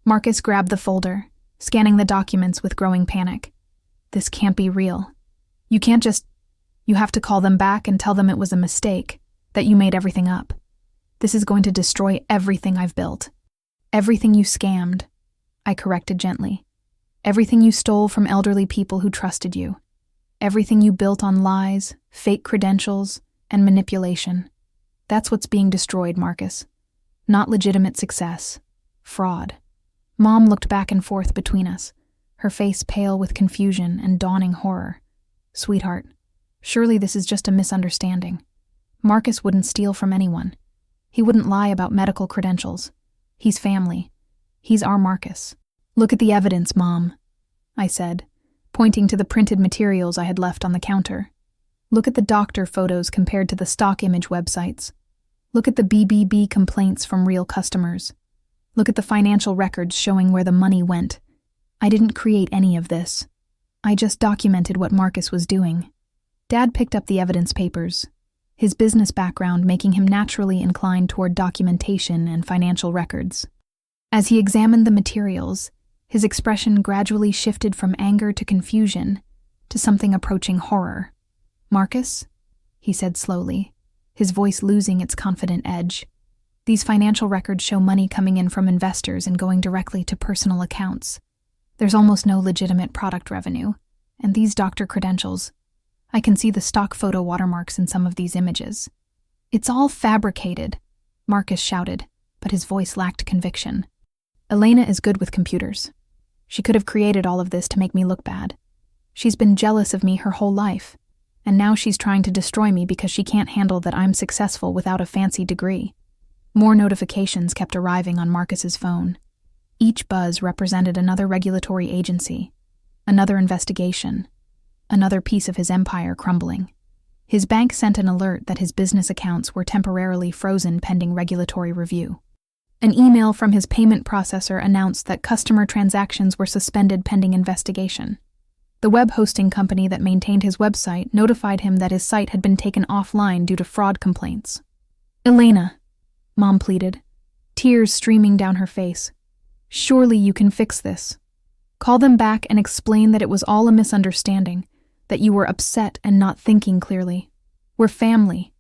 [SPEAKER 1] Marcus grabbed the folder, scanning the documents with growing panic. This can't be real. You can't just... You have to call them back and tell them it was a mistake, that you made everything up. This is going to destroy everything I've built. Everything you scammed, I corrected gently. Everything you stole from elderly people who trusted you. Everything you built on lies, fake credentials, and manipulation. That's what's being destroyed, Marcus. Not legitimate success. Fraud. Mom looked back and forth between us, her face pale with confusion and dawning horror. Sweetheart, surely this is just a misunderstanding. Marcus wouldn't steal from anyone. He wouldn't lie about medical credentials. He's family. He's our Marcus. Look at the evidence, Mom, I said, pointing to the printed materials I had left on the counter. Look at the doctor photos compared to the stock image websites. Look at the BBB complaints from real customers. Look at the financial records showing where the money went. I didn't create any of this. I just documented what Marcus was doing. Dad picked up the evidence papers, his business background making him naturally inclined toward documentation and financial records. As he examined the materials, his expression gradually shifted from anger to confusion to something approaching horror. Marcus, he said slowly, his voice losing its confident edge. These financial records show money coming in from investors and going directly to personal accounts. There's almost no legitimate product revenue, and these doctor credentials, I can see the stock photo watermarks in some of these images. It's all fabricated, Marcus shouted, but his voice lacked conviction. Elena is good with computers. She could have created all of this to make me look bad. She's been jealous of me her whole life, and now she's trying to destroy me because she can't handle that I'm successful without a fancy degree. More notifications kept arriving on Marcus's phone. Each buzz represented another regulatory agency, another investigation, another piece of his empire crumbling. His bank sent an alert that his business accounts were temporarily frozen pending regulatory review. An email from his payment processor announced that customer transactions were suspended pending investigation. The web hosting company that maintained his website notified him that his site had been taken offline due to fraud complaints. Elena, Mom pleaded, tears streaming down her face. Surely you can fix this. Call them back and explain that it was all a misunderstanding, that you were upset and not thinking clearly. We're family.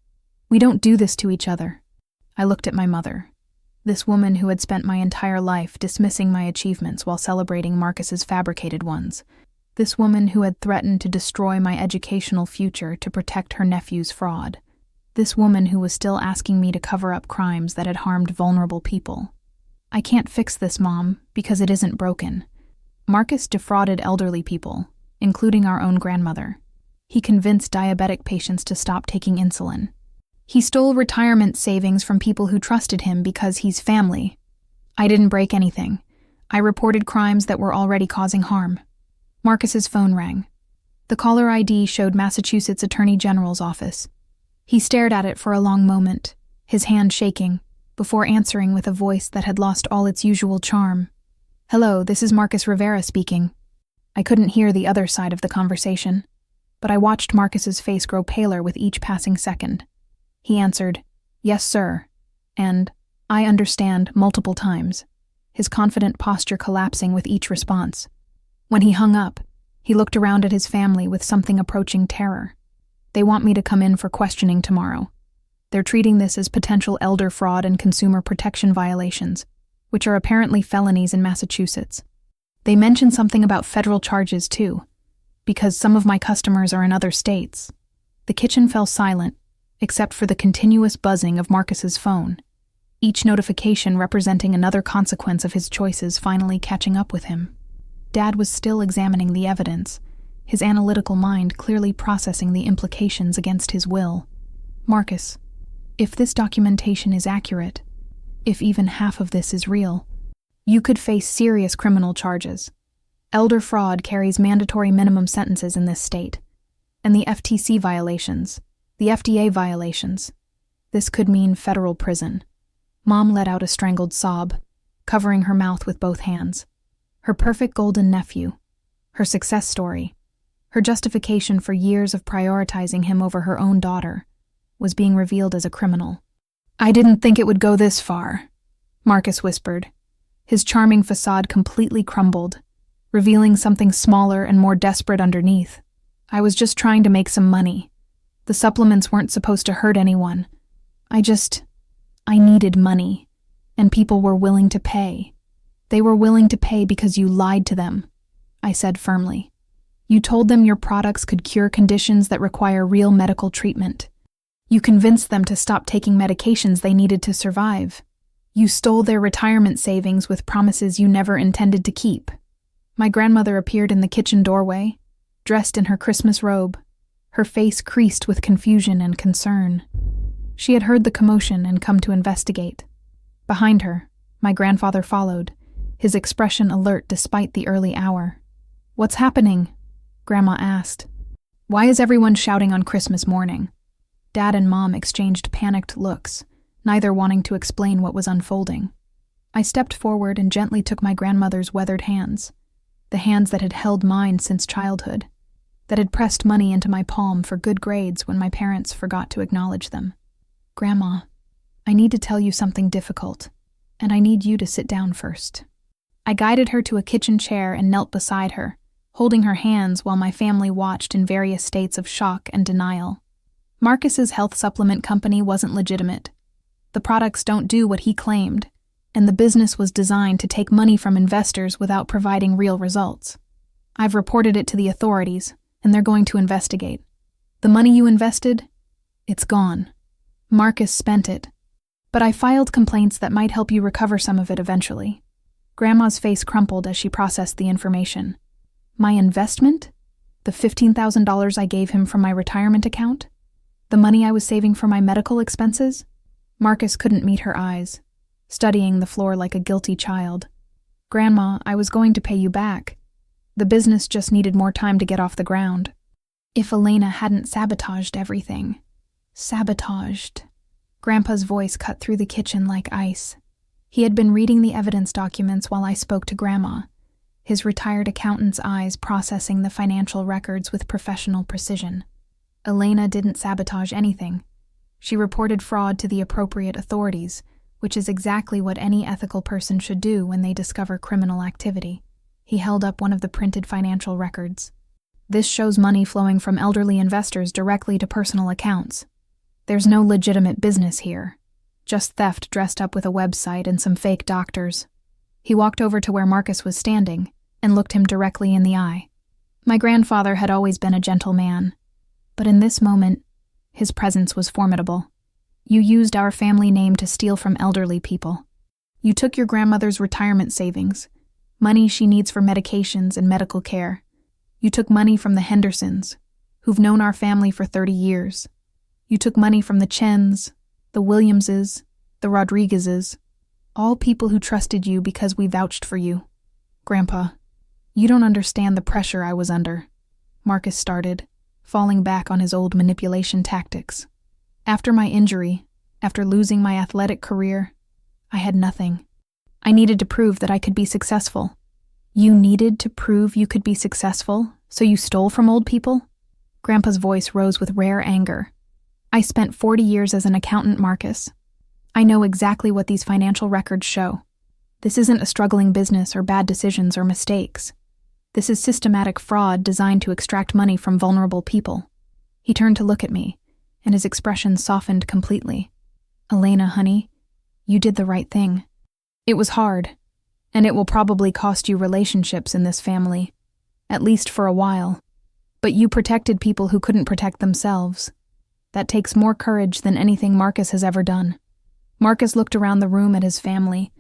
[SPEAKER 1] We don't do this to each other. I looked at my mother, this woman who had spent my entire life dismissing my achievements while celebrating Marcus's fabricated ones. This woman who had threatened to destroy my educational future to protect her nephew's fraud. This woman who was still asking me to cover up crimes that had harmed vulnerable people. I can't fix this, Mom, because it isn't broken. Marcus defrauded elderly people, including our own grandmother. He convinced diabetic patients to stop taking insulin. He stole retirement savings from people who trusted him because he's family. I didn't break anything. I reported crimes that were already causing harm. Marcus's phone rang. The caller ID showed Massachusetts Attorney General's office. He stared at it for a long moment, his hand shaking, before answering with a voice that had lost all its usual charm. Hello, this is Marcus Rivera speaking. I couldn't hear the other side of the conversation, but I watched Marcus's face grow paler with each passing second. He answered, Yes, sir, and I understand multiple times, his confident posture collapsing with each response. When he hung up, he looked around at his family with something approaching terror. They want me to come in for questioning tomorrow. They're treating this as potential elder fraud and consumer protection violations, which are apparently felonies in Massachusetts. They mentioned something about federal charges, too, because some of my customers are in other states. The kitchen fell silent, except for the continuous buzzing of Marcus's phone, each notification representing another consequence of his choices finally catching up with him. Dad was still examining the evidence, his analytical mind clearly processing the implications against his will. Marcus, if this documentation is accurate, if even half of this is real, you could face serious criminal charges. Elder fraud carries mandatory minimum sentences in this state, and the FTC violations, the FDA violations. This could mean federal prison. Mom let out a strangled sob, covering her mouth with both hands. Her perfect golden nephew, her success story, her justification for years of prioritizing him over her own daughter, was being revealed as a criminal. I didn't think it would go this far, Marcus whispered. His charming facade completely crumbled, revealing something smaller and more desperate underneath. I was just trying to make some money. The supplements weren't supposed to hurt anyone. I needed money, and people were willing to pay. They were willing to pay because you lied to them, I said firmly. You told them your products could cure conditions that require real medical treatment. You convinced them to stop taking medications they needed to survive. You stole their retirement savings with promises you never intended to keep. My grandmother appeared in the kitchen doorway, dressed in her Christmas robe, her face creased with confusion and concern. She had heard the commotion and come to investigate. Behind her, my grandfather followed, his expression alert despite the early hour. "What's happening?" Grandma asked. "Why is everyone shouting on Christmas morning?" Dad and Mom exchanged panicked looks, neither wanting to explain what was unfolding. I stepped forward and gently took my grandmother's weathered hands, the hands that had held mine since childhood, that had pressed money into my palm for good grades when my parents forgot to acknowledge them. "Grandma, I need to tell you something difficult, and I need you to sit down first." I guided her to a kitchen chair and knelt beside her, holding her hands while my family watched in various states of shock and denial. Marcus's health supplement company wasn't legitimate. The products don't do what he claimed, and the business was designed to take money from investors without providing real results. I've reported it to the authorities, and they're going to investigate. The money you invested? It's gone. Marcus spent it. But I filed complaints that might help you recover some of it eventually. Grandma's face crumpled as she processed the information. My investment? The $15,000 I gave him from my retirement account? The money I was saving for my medical expenses? Marcus couldn't meet her eyes, studying the floor like a guilty child. "Grandma, I was going to pay you back. The business just needed more time to get off the ground. If Elena hadn't sabotaged everything." Sabotaged. Grandpa's voice cut through the kitchen like ice. He had been reading the evidence documents while I spoke to Grandma, his retired accountant's eyes processing the financial records with professional precision. Elena didn't sabotage anything. She reported fraud to the appropriate authorities, which is exactly what any ethical person should do when they discover criminal activity. He held up one of the printed financial records. "This shows money flowing from elderly investors directly to personal accounts. There's no legitimate business here. Just theft dressed up with a website and some fake doctors." He walked over to where Marcus was standing and looked him directly in the eye. My grandfather had always been a gentle man, but in this moment, his presence was formidable. "You used our family name to steal from elderly people. You took your grandmother's retirement savings, money she needs for medications and medical care. You took money from the Hendersons, who've known our family for 30 years. You took money from the Chens, the Williamses, the Rodriguezes, all people who trusted you because we vouched for you. Grandpa, you don't understand the pressure I was under." Marcus started, falling back on his old manipulation tactics. "After my injury, after losing my athletic career, I had nothing. I needed to prove that I could be successful." "You needed to prove you could be successful, so you stole from old people?" Grandpa's voice rose with rare anger. "I spent 40 years as an accountant, Marcus. I know exactly what these financial records show. This isn't a struggling business or bad decisions or mistakes. This is systematic fraud designed to extract money from vulnerable people." He turned to look at me, and his expression softened completely. "Elena, honey, you did the right thing. It was hard, and it will probably cost you relationships in this family, at least for a while. But you protected people who couldn't protect themselves. That takes more courage than anything Marcus has ever done." Marcus looked around the room at his family,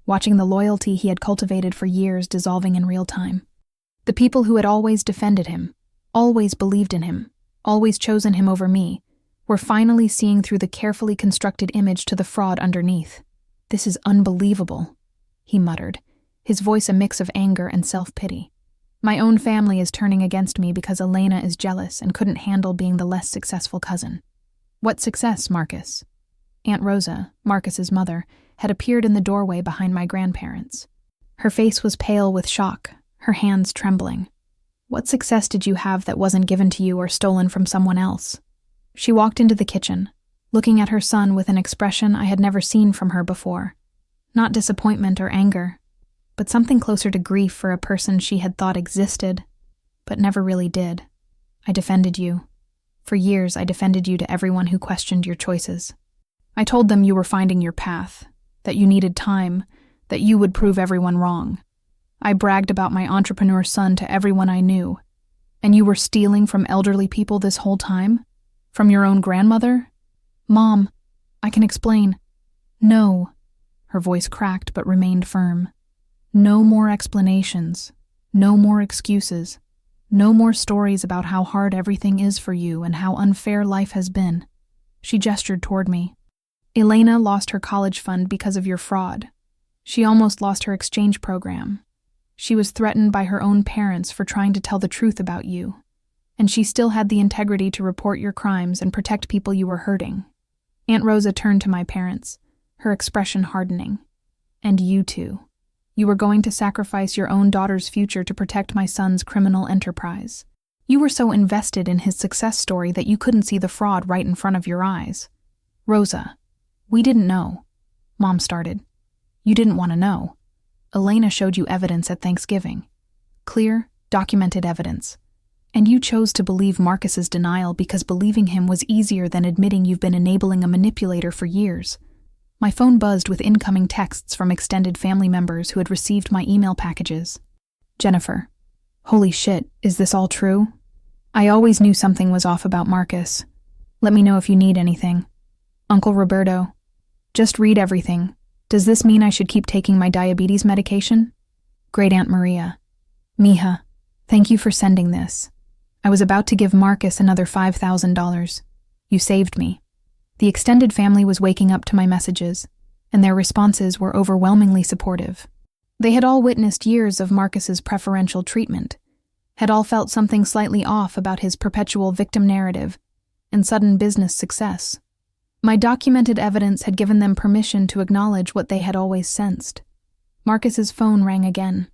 [SPEAKER 1] watching the loyalty he had cultivated for years dissolving in real time. The people who had always defended him, always believed in him, always chosen him over me, were finally seeing through the carefully constructed image to the fraud underneath. "This is unbelievable," he muttered, his voice a mix of anger and self-pity. "My own family is turning against me because Elena is jealous and couldn't handle being the less successful cousin." "What success, Marcus?" Aunt Rosa, Marcus's mother, had appeared in the doorway behind my grandparents. Her face was pale with shock, her hands trembling. "What success did you have that wasn't given to you or stolen from someone else?" She walked into the kitchen, looking at her son with an expression I had never seen from her before. Not disappointment or anger, but something closer to grief for a person she had thought existed, but never really did. "I defended you. For years I defended you to everyone who questioned your choices. I told them you were finding your path, that you needed time, that you would prove everyone wrong. I bragged about my entrepreneur son to everyone I knew. And you were stealing from elderly people this whole time? From your own grandmother?" "Mom, I can explain." "No." Her voice cracked but remained firm. No more explanations. No more excuses. No more stories about how hard everything is for you and how unfair life has been. She gestured toward me. Elena lost her college fund because of your fraud. She almost lost her exchange program. She was threatened by her own parents for trying to tell the truth about you. And she still had the integrity to report your crimes and protect people you were hurting. Aunt Rosa turned to my parents, her expression hardening. And you too. You were going to sacrifice your own daughter's future to protect my son's criminal enterprise. You were so invested in his success story that you couldn't see the fraud right in front of your eyes. Rosa, we didn't know. Mom started. You didn't want to know. Elena showed you evidence at Thanksgiving. Clear, documented evidence. And you chose to believe Marcus's denial because believing him was easier than admitting you've been enabling a manipulator for years. My phone buzzed with incoming texts from extended family members who had received my email packages. Jennifer. Holy shit, is this all true? I always knew something was off about Marcus. Let me know if you need anything. Uncle Roberto. Just read everything. Does this mean I should keep taking my diabetes medication? Great Aunt Maria. Mija, thank you for sending this. I was about to give Marcus another $5,000. You saved me. The extended family was waking up to my messages, and their responses were overwhelmingly supportive. They had all witnessed years of Marcus's preferential treatment, had all felt something slightly off about his perpetual victim narrative and sudden business success. My documented evidence had given them permission to acknowledge what they had always sensed. Marcus's phone rang again.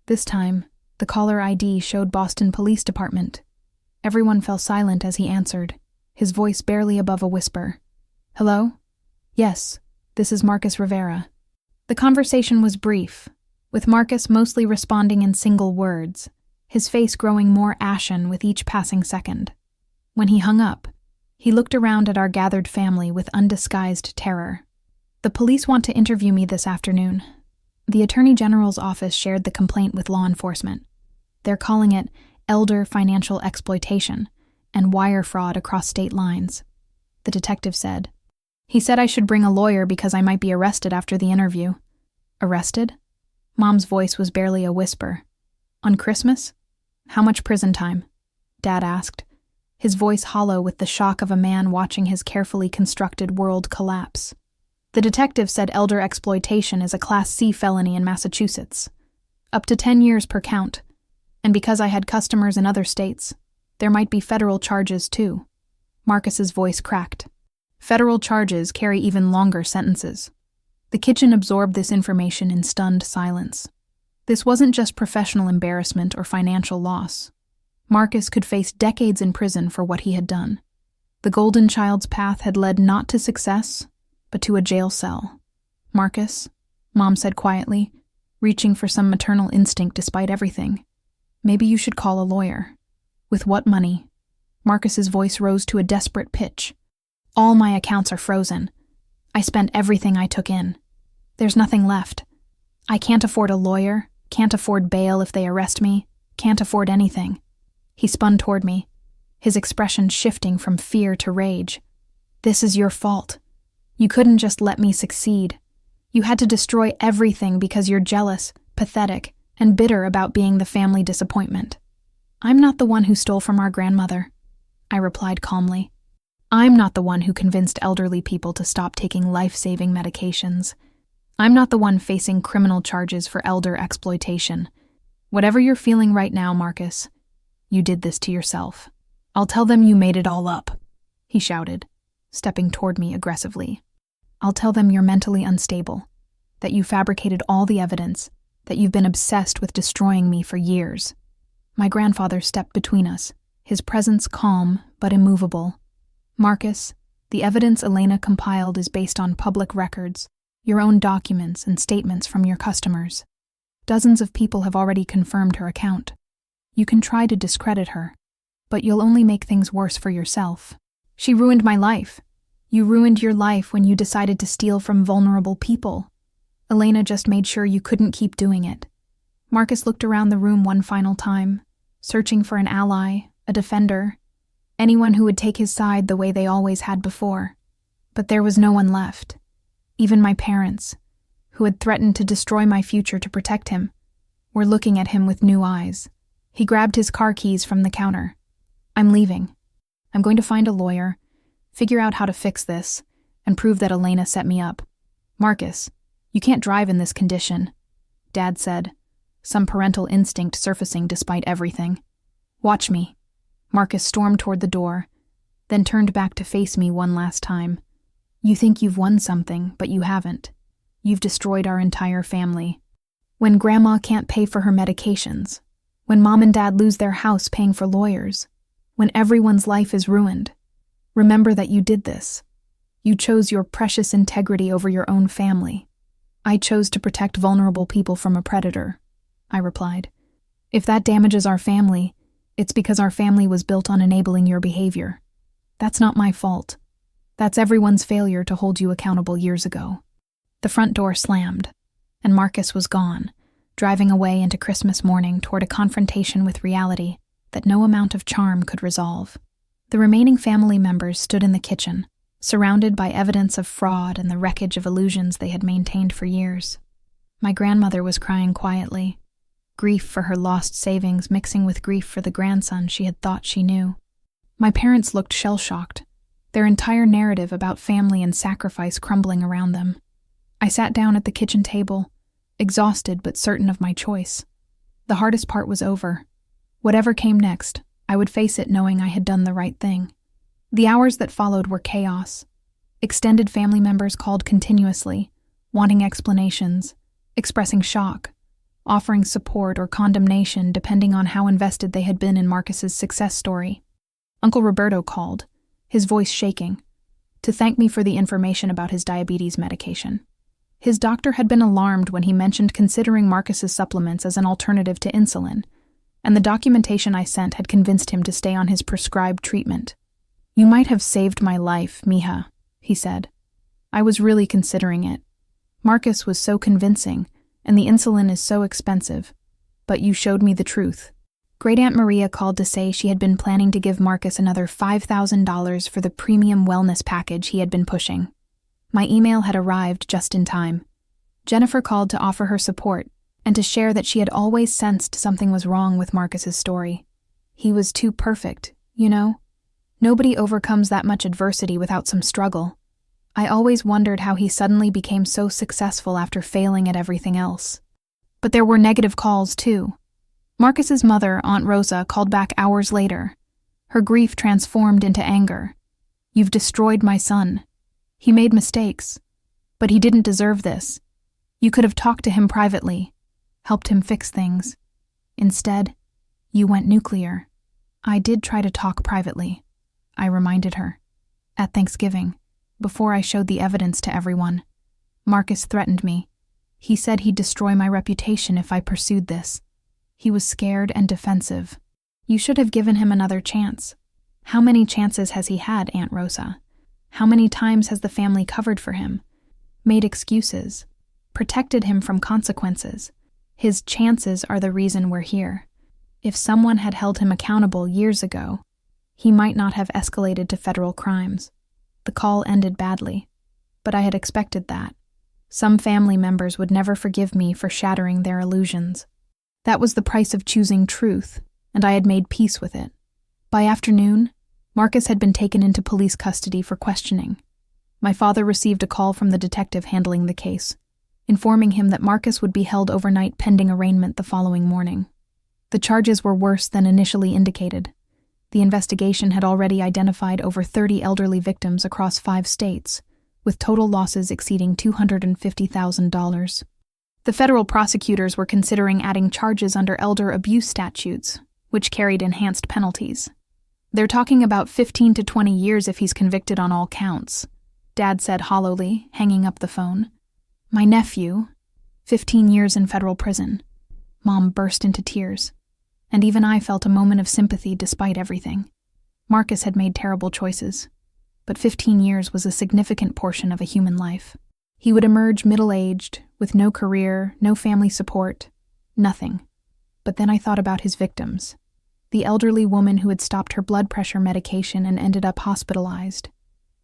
[SPEAKER 1] This time, the caller ID showed Boston Police Department. Everyone fell silent as he answered, his voice barely above a whisper. Hello? Yes, this is Marcus Rivera. The conversation was brief, with Marcus mostly responding in single words, his face growing more ashen with each passing second. When he hung up, he looked around at our gathered family with undisguised terror. The police want to interview me this afternoon. The Attorney General's office shared the complaint with law enforcement. They're calling it elder financial exploitation and wire fraud across state lines. The detective said. He said I should bring a lawyer because I might be arrested after the interview. Arrested? Mom's voice was barely a whisper. On Christmas? How much prison time? Dad asked, his voice hollow with the shock of a man watching his carefully constructed world collapse. The detective said elder exploitation is a Class C felony in Massachusetts. Up to 10 years per count. And because I had customers in other states, there might be federal charges too. Marcus's voice cracked. Federal charges carry even longer sentences. The kitchen absorbed this information in stunned silence. This wasn't just professional embarrassment or financial loss. Marcus could face decades in prison for what he had done. The golden child's path had led not to success, but to a jail cell. Marcus, Mom said quietly, reaching for some maternal instinct despite everything. Maybe you should call a lawyer. With what money? Marcus's voice rose to a desperate pitch. All my accounts are frozen. I spent everything I took in. There's nothing left. I can't afford a lawyer, can't afford bail if they arrest me, can't afford anything. He spun toward me, his expression shifting from fear to rage. This is your fault. You couldn't just let me succeed. You had to destroy everything because you're jealous, pathetic, and bitter about being the family disappointment. I'm not the one who stole from our grandmother, I replied calmly. I'm not the one who convinced elderly people to stop taking life-saving medications. I'm not the one facing criminal charges for elder exploitation. Whatever you're feeling right now, Marcus, you did this to yourself. I'll tell them you made it all up, he shouted, stepping toward me aggressively. I'll tell them you're mentally unstable, that you fabricated all the evidence, that you've been obsessed with destroying me for years. My grandfather stepped between us, his presence calm but immovable. Marcus, the evidence Elena compiled is based on public records, your own documents and statements from your customers. Dozens of people have already confirmed her account. You can try to discredit her, but you'll only make things worse for yourself. She ruined my life. You ruined your life when you decided to steal from vulnerable people. Elena just made sure you couldn't keep doing it. Marcus looked around the room one final time, searching for an ally, a defender, anyone who would take his side the way they always had before. But there was no one left. Even my parents. who had threatened to destroy my future to protect him, were looking at him with new eyes. He grabbed his car keys from the counter. "I'm leaving. I'm going to find a lawyer, figure out how to fix this, and prove that Elena set me up. Marcus, you can't drive in this condition," Dad said, some parental instinct surfacing despite everything. "Watch me." Marcus stormed toward the door, then turned back to face me one last time. "You think you've won something, but you haven't. You've destroyed our entire family. When Grandma can't pay for her medications, when Mom and Dad lose their house paying for lawyers, when everyone's life is ruined, remember that you did this. You chose your precious integrity over your own family. I chose to protect vulnerable people from a predator," I replied. "If that damages our family, it's because our family was built on enabling your behavior. That's not my fault. That's everyone's failure to hold you accountable years ago." The front door slammed, and Marcus was gone, driving away into Christmas morning toward a confrontation with reality that no amount of charm could resolve. The remaining family members stood in the kitchen, surrounded by evidence of fraud and the wreckage of illusions they had maintained for years. My grandmother was crying quietly, grief for her lost savings mixing with grief for the grandson she had thought she knew. My parents looked shell-shocked, their entire narrative about family and sacrifice crumbling around them. I sat down at the kitchen table, exhausted but certain of my choice. The hardest part was over. Whatever came next, I would face it knowing I had done the right thing. The hours that followed were chaos. Extended family members called continuously, wanting explanations, expressing shock, offering support or condemnation depending on how invested they had been in Marcus's success story. Uncle Roberto called, his voice shaking, to thank me for the information about his diabetes medication. His doctor had been alarmed when he mentioned considering Marcus's supplements as an alternative to insulin, and the documentation I sent had convinced him to stay on his prescribed treatment. "You might have saved my life, mija," he said. "I was really considering it. Marcus was so convincing, and the insulin is so expensive. But you showed me the truth." Great Aunt Maria called to say she had been planning to give Marcus another $5,000 for the premium wellness package he had been pushing. My email had arrived just in time. Jennifer called to offer her support and to share that she had always sensed something was wrong with Marcus's story. He was too perfect, you know? Nobody overcomes that much adversity without some struggle. I always wondered how he suddenly became so successful after failing at everything else. But there were negative calls, too. Marcus's mother, Aunt Rosa, called back hours later. Her grief transformed into anger. "You've destroyed my son. He made mistakes, but he didn't deserve this. You could have talked to him privately, helped him fix things. Instead, you went nuclear." "I did try to talk privately," I reminded her. "At Thanksgiving, before I showed the evidence to everyone. Marcus threatened me. He said he'd destroy my reputation if I pursued this. He was scared and defensive. You should have given him another chance. How many chances has he had, Aunt Rosa? How many times has the family covered for him, made excuses, protected him from consequences? His chances are the reason we're here. If someone had held him accountable years ago, he might not have escalated to federal crimes." The call ended badly, but I had expected that. Some family members would never forgive me for shattering their illusions. That was the price of choosing truth, and I had made peace with it. By afternoon, Marcus had been taken into police custody for questioning. My father received a call from the detective handling the case, informing him that Marcus would be held overnight pending arraignment the following morning. The charges were worse than initially indicated. The investigation had already identified over 30 elderly victims across 5 states, with total losses exceeding $250,000. The federal prosecutors were considering adding charges under elder abuse statutes, which carried enhanced penalties. "They're talking about 15 to 20 years if he's convicted on all counts," Dad said hollowly, hanging up the phone. "My nephew, 15 years in federal prison." Mom burst into tears, and even I felt a moment of sympathy despite everything. Marcus had made terrible choices, but 15 years was a significant portion of a human life. He would emerge middle-aged, with no career, no family support, nothing. But then I thought about his victims. The elderly woman who had stopped her blood pressure medication and ended up hospitalized.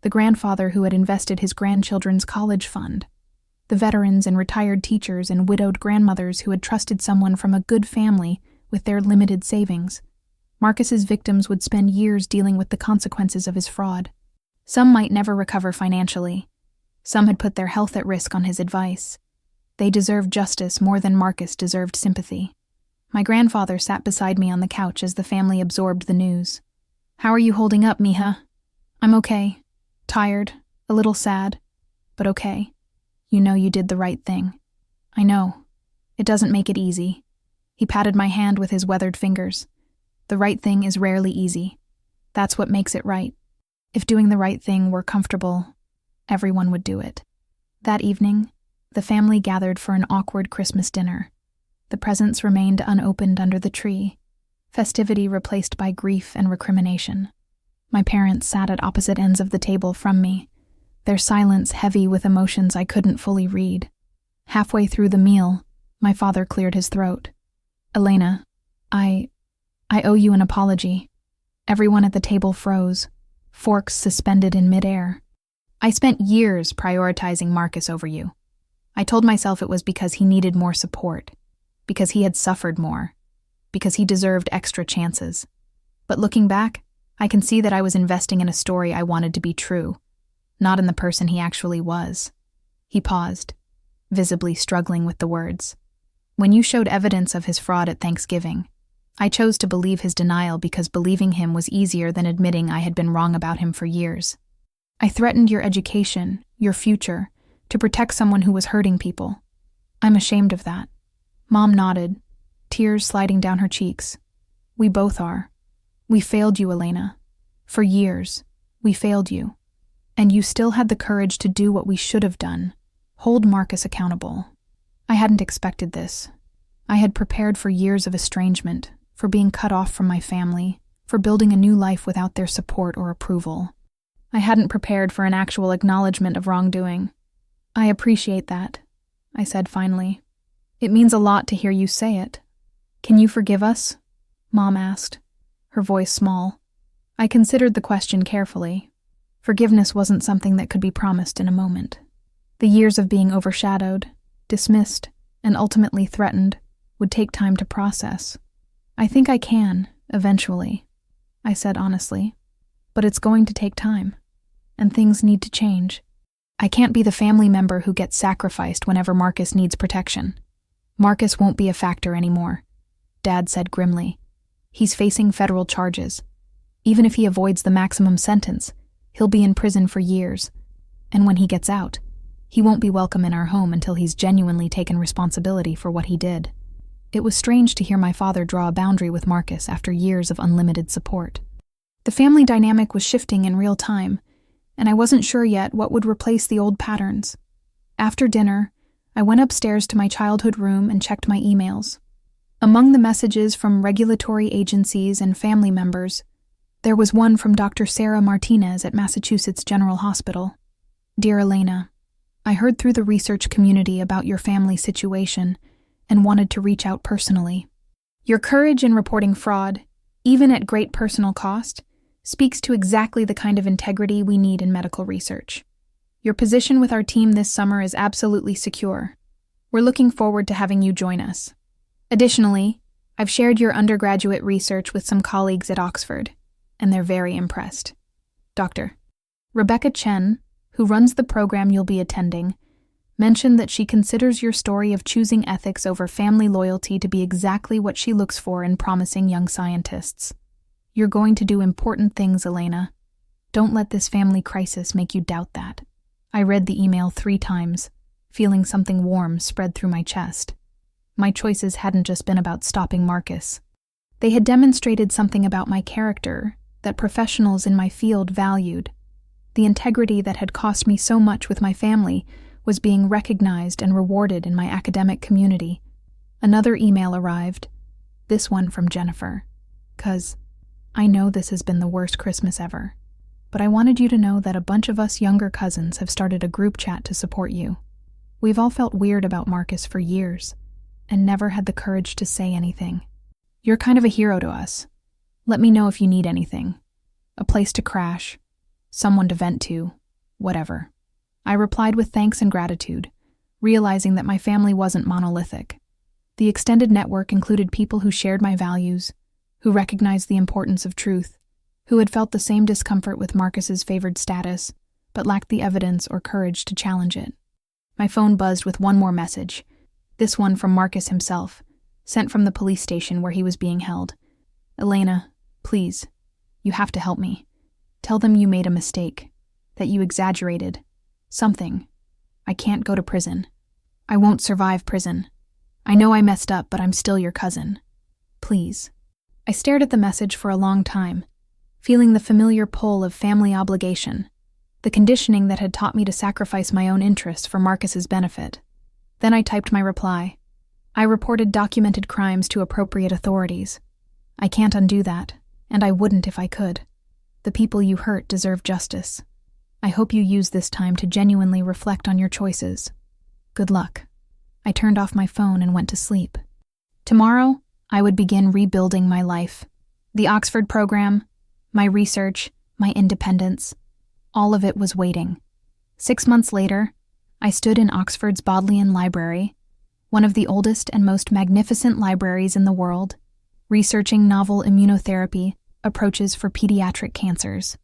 [SPEAKER 1] The grandfather who had invested his grandchildren's college fund. The veterans and retired teachers and widowed grandmothers who had trusted someone from a good family with their limited savings. Marcus's victims would spend years dealing with the consequences of his fraud. Some might never recover financially. Some had put their health at risk on his advice. They deserved justice more than Marcus deserved sympathy. My grandfather sat beside me on the couch as the family absorbed the news. "How are you holding up, mija?" "I'm okay. Tired, a little sad, but okay. You know you did the right thing." "I know. It doesn't make it easy." He patted my hand with his weathered fingers. "The right thing is rarely easy. That's what makes it right. If doing the right thing were comfortable, everyone would do it." That evening, the family gathered for an awkward Christmas dinner. The presents remained unopened under the tree, festivity replaced by grief and recrimination. My parents sat at opposite ends of the table from me, their silence heavy with emotions I couldn't fully read. Halfway through the meal, my father cleared his throat. "Elena, I owe you an apology." Everyone at the table froze, forks suspended in midair. "I spent years prioritizing Marcus over you. I told myself it was because he needed more support, because he had suffered more, because he deserved extra chances. But looking back, I can see that I was investing in a story I wanted to be true, not in the person he actually was." He paused, visibly struggling with the words. "When you showed evidence of his fraud at Thanksgiving, I chose to believe his denial because believing him was easier than admitting I had been wrong about him for years. I threatened your education, your future, to protect someone who was hurting people. I'm ashamed of that." Mom nodded, tears sliding down her cheeks. "We both are. We failed you, Elena. For years, we failed you. And you still had the courage to do what we should have done, hold Marcus accountable. I hadn't expected this. I had prepared for years of estrangement, for being cut off from my family, for building a new life without their support or approval. I hadn't prepared for an actual acknowledgement of wrongdoing. I appreciate that," I said finally. "It means a lot to hear you say it. Can you forgive us?" Mom asked, her voice small. I considered the question carefully. Forgiveness wasn't something that could be promised in a moment. The years of being overshadowed, dismissed, and ultimately threatened would take time to process. "I think I can, eventually," I said honestly. "But it's going to take time, and things need to change. I can't be the family member who gets sacrificed whenever Marcus needs protection. Marcus won't be a factor anymore," Dad said grimly. "He's facing federal charges. Even if he avoids the maximum sentence, he'll be in prison for years. And when he gets out, he won't be welcome in our home until he's genuinely taken responsibility for what he did." It was strange to hear my father draw a boundary with Marcus after years of unlimited support. The family dynamic was shifting in real time, and I wasn't sure yet what would replace the old patterns. After dinner, I went upstairs to my childhood room and checked my emails. Among the messages from regulatory agencies and family members, there was one from Dr. Sarah Martinez at Massachusetts General Hospital. "Dear Elena, I heard through the research community about your family situation and wanted to reach out personally. Your courage in reporting fraud, even at great personal cost, speaks to exactly the kind of integrity we need in medical research. Your position with our team this summer is absolutely secure. We're looking forward to having you join us. Additionally, I've shared your undergraduate research with some colleagues at Oxford, and they're very impressed. Dr. Rebecca Chen, who runs the program you'll be attending, mentioned that she considers your story of choosing ethics over family loyalty to be exactly what she looks for in promising young scientists. You're going to do important things, Elena. Don't let this family crisis make you doubt that." I read the email 3 times, feeling something warm spread through my chest. My choices hadn't just been about stopping Marcus. They had demonstrated something about my character that professionals in my field valued. The integrity that had cost me so much with my family was being recognized and rewarded in my academic community. Another email arrived, this one from Jennifer. "'Cause I know this has been the worst Christmas ever, but I wanted you to know that a bunch of us younger cousins have started a group chat to support you. We've all felt weird about Marcus for years, and never had the courage to say anything. You're kind of a hero to us. Let me know if you need anything. A place to crash, someone to vent to, whatever." I replied with thanks and gratitude, realizing that my family wasn't monolithic. The extended network included people who shared my values, who recognized the importance of truth, who had felt the same discomfort with Marcus's favored status, but lacked the evidence or courage to challenge it. My phone buzzed with one more message, this one from Marcus himself, sent from the police station where he was being held. "Elena, please, you have to help me. Tell them you made a mistake, that you exaggerated. Something. I can't go to prison. I won't survive prison. I know I messed up, but I'm still your cousin. Please." I stared at the message for a long time, feeling the familiar pull of family obligation, the conditioning that had taught me to sacrifice my own interests for Marcus's benefit. Then I typed my reply. I reported documented crimes to appropriate authorities. I can't undo that, and I wouldn't if I could. The people you hurt deserve justice. I hope you use this time to genuinely reflect on your choices. Good luck. I turned off my phone and went to sleep. Tomorrow, I would begin rebuilding my life. The Oxford program, my research, my independence, all of it was waiting. 6 months later, I stood in Oxford's Bodleian Library, one of the oldest and most magnificent libraries in the world, researching novel immunotherapy approaches for pediatric cancers.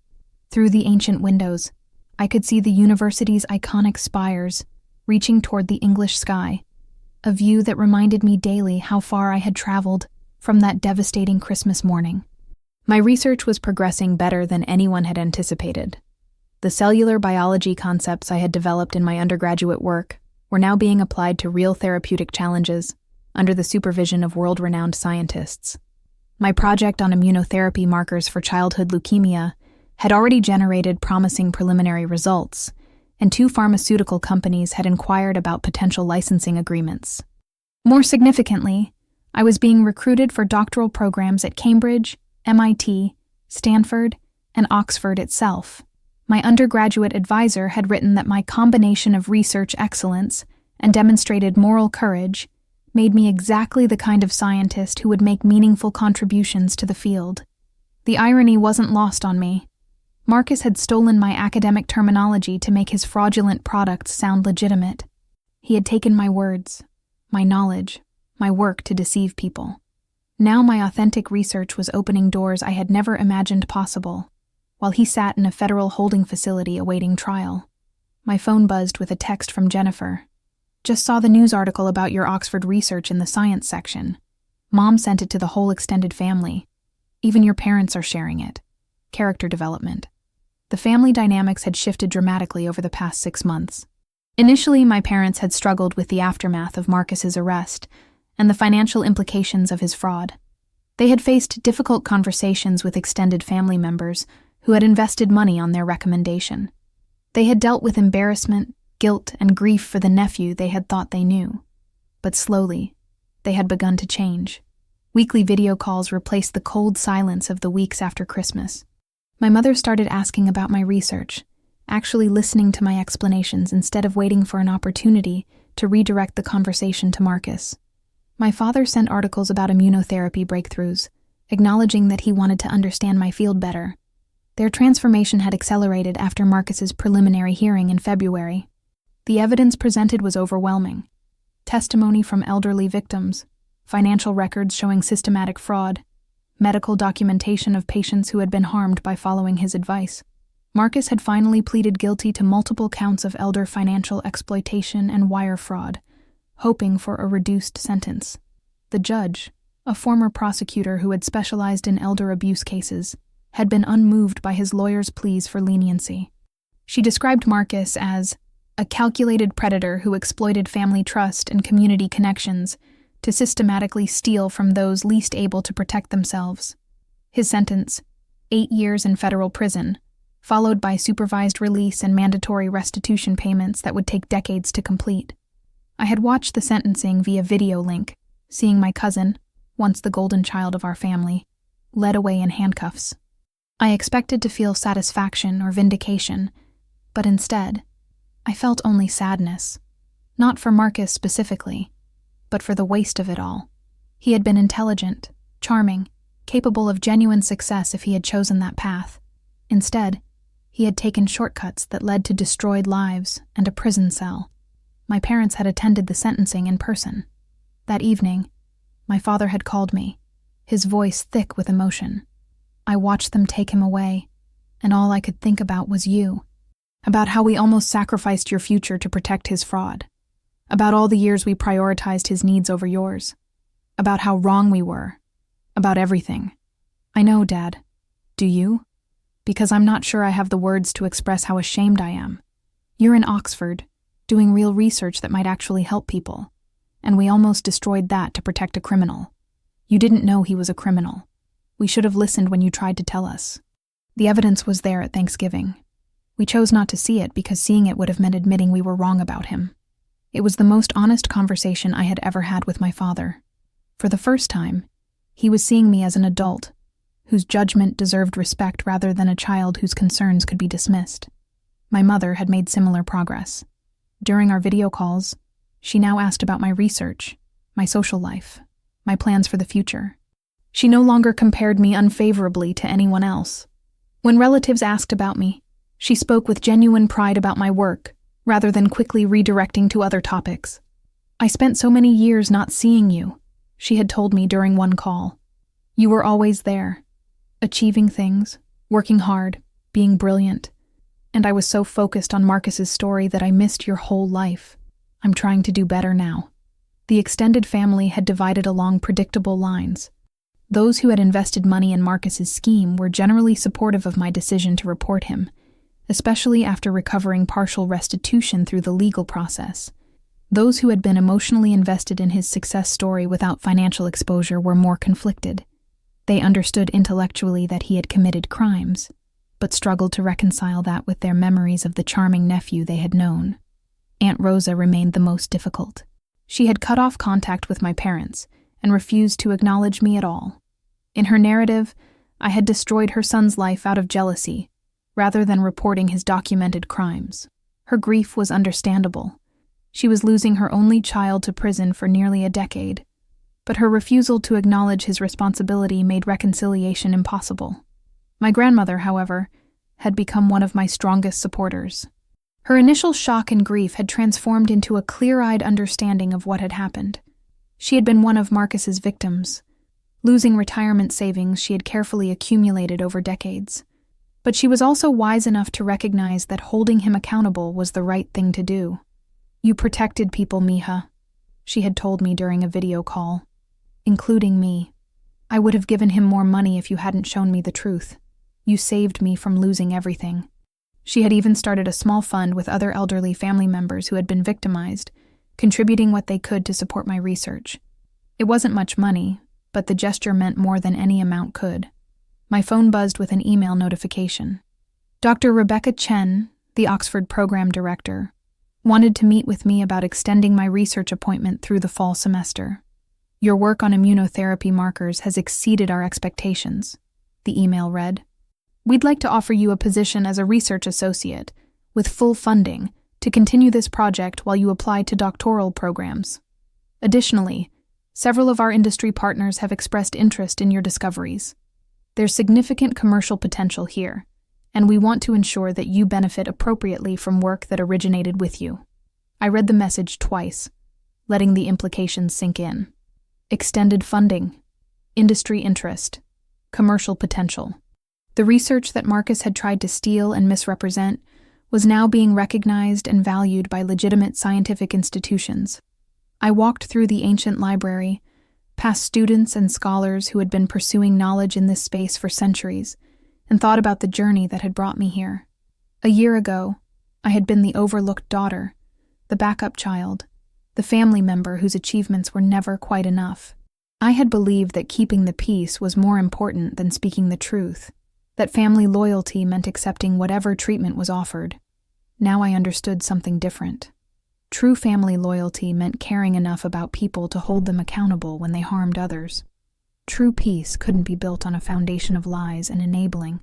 [SPEAKER 1] Through the ancient windows, I could see the university's iconic spires reaching toward the English sky, a view that reminded me daily how far I had traveled from that devastating Christmas morning. My research was progressing better than anyone had anticipated. The cellular biology concepts I had developed in my undergraduate work were now being applied to real therapeutic challenges under the supervision of world-renowned scientists. My project on immunotherapy markers for childhood leukemia had already generated promising preliminary results, and 2 pharmaceutical companies had inquired about potential licensing agreements. More significantly, I was being recruited for doctoral programs at Cambridge, MIT, Stanford, and Oxford itself. My undergraduate advisor had written that my combination of research excellence and demonstrated moral courage made me exactly the kind of scientist who would make meaningful contributions to the field. The irony wasn't lost on me. Marcus had stolen my academic terminology to make his fraudulent products sound legitimate. He had taken my words, my knowledge, my work to deceive people. Now my authentic research was opening doors I had never imagined possible, while he sat in a federal holding facility awaiting trial. My phone buzzed with a text from Jennifer. "Just saw the news article about your Oxford research in the science section. Mom sent it to the whole extended family. Even your parents are sharing it. Character development." The family dynamics had shifted dramatically over the past 6 months. Initially, my parents had struggled with the aftermath of Marcus's arrest and the financial implications of his fraud. They had faced difficult conversations with extended family members who had invested money on their recommendation. They had dealt with embarrassment, guilt, and grief for the nephew they had thought they knew. But slowly, they had begun to change. Weekly video calls replaced the cold silence of the weeks after Christmas. My mother started asking about my research, actually listening to my explanations instead of waiting for an opportunity to redirect the conversation to Marcus. My father sent articles about immunotherapy breakthroughs, acknowledging that he wanted to understand my field better. Their transformation had accelerated after Marcus's preliminary hearing in February. The evidence presented was overwhelming. Testimony from elderly victims, financial records showing systematic fraud, medical documentation of patients who had been harmed by following his advice. Marcus had finally pleaded guilty to multiple counts of elder financial exploitation and wire fraud, hoping for a reduced sentence. The judge, a former prosecutor who had specialized in elder abuse cases, had been unmoved by his lawyer's pleas for leniency. She described Marcus as a calculated predator who exploited family trust and community connections to systematically steal from those least able to protect themselves. His sentence, 8 years in federal prison, followed by supervised release and mandatory restitution payments that would take decades to complete. I had watched the sentencing via video link, seeing my cousin, once the golden child of our family, led away in handcuffs. I expected to feel satisfaction or vindication, but instead, I felt only sadness. Not for Marcus specifically, but for the waste of it all. He had been intelligent, charming, capable of genuine success if he had chosen that path. Instead, he had taken shortcuts that led to destroyed lives and a prison cell. My parents had attended the sentencing in person. That evening, my father had called me, his voice thick with emotion. I watched them take him away, and all I could think about was you. About how we almost sacrificed your future to protect his fraud. About all the years we prioritized his needs over yours. About how wrong we were. About everything. I know, Dad. Do you? Because I'm not sure I have the words to express how ashamed I am. You're in Oxford, doing real research that might actually help people, and we almost destroyed that to protect a criminal. You didn't know he was a criminal. We should have listened when you tried to tell us. The evidence was there at Thanksgiving. We chose not to see it because seeing it would have meant admitting we were wrong about him. It was the most honest conversation I had ever had with my father. For the first time, he was seeing me as an adult, whose judgment deserved respect rather than a child whose concerns could be dismissed. My mother had made similar progress. During our video calls, she now asked about my research, my social life, my plans for the future. She no longer compared me unfavorably to anyone else. When relatives asked about me, she spoke with genuine pride about my work, rather than quickly redirecting to other topics. I spent so many years not seeing you, she had told me during one call. You were always there, achieving things, working hard, being brilliant. And I was so focused on Marcus's story that I missed your whole life. I'm trying to do better now. The extended family had divided along predictable lines. Those who had invested money in Marcus's scheme were generally supportive of my decision to report him, especially after recovering partial restitution through the legal process. Those who had been emotionally invested in his success story without financial exposure were more conflicted. They understood intellectually that he had committed crimes, but struggled to reconcile that with their memories of the charming nephew they had known. Aunt Rosa remained the most difficult. She had cut off contact with my parents and refused to acknowledge me at all. In her narrative, I had destroyed her son's life out of jealousy, rather than reporting his documented crimes. Her grief was understandable. She was losing her only child to prison for nearly a decade, but her refusal to acknowledge his responsibility made reconciliation impossible. My grandmother, however, had become one of my strongest supporters. Her initial shock and grief had transformed into a clear-eyed understanding of what had happened. She had been one of Marcus's victims, losing retirement savings she had carefully accumulated over decades. But she was also wise enough to recognize that holding him accountable was the right thing to do. You protected people, Mija, she had told me during a video call, including me. I would have given him more money if you hadn't shown me the truth. You saved me from losing everything. She had even started a small fund with other elderly family members who had been victimized, contributing what they could to support my research. It wasn't much money, but the gesture meant more than any amount could. My phone buzzed with an email notification. Dr. Rebecca Chen, the Oxford program director, wanted to meet with me about extending my research appointment through the fall semester. Your work on immunotherapy markers has exceeded our expectations, the email read. We'd like to offer you a position as a research associate, with full funding, to continue this project while you apply to doctoral programs. Additionally, several of our industry partners have expressed interest in your discoveries. There's significant commercial potential here, and we want to ensure that you benefit appropriately from work that originated with you. I read the message twice, letting the implications sink in. Extended funding, industry interest, commercial potential. The research that Marcus had tried to steal and misrepresent was now being recognized and valued by legitimate scientific institutions. I walked through the ancient library, past students and scholars who had been pursuing knowledge in this space for centuries, and thought about the journey that had brought me here. A year ago, I had been the overlooked daughter, the backup child, the family member whose achievements were never quite enough. I had believed that keeping the peace was more important than speaking the truth, that family loyalty meant accepting whatever treatment was offered. Now I understood something different. True family loyalty meant caring enough about people to hold them accountable when they harmed others. True peace couldn't be built on a foundation of lies and enabling.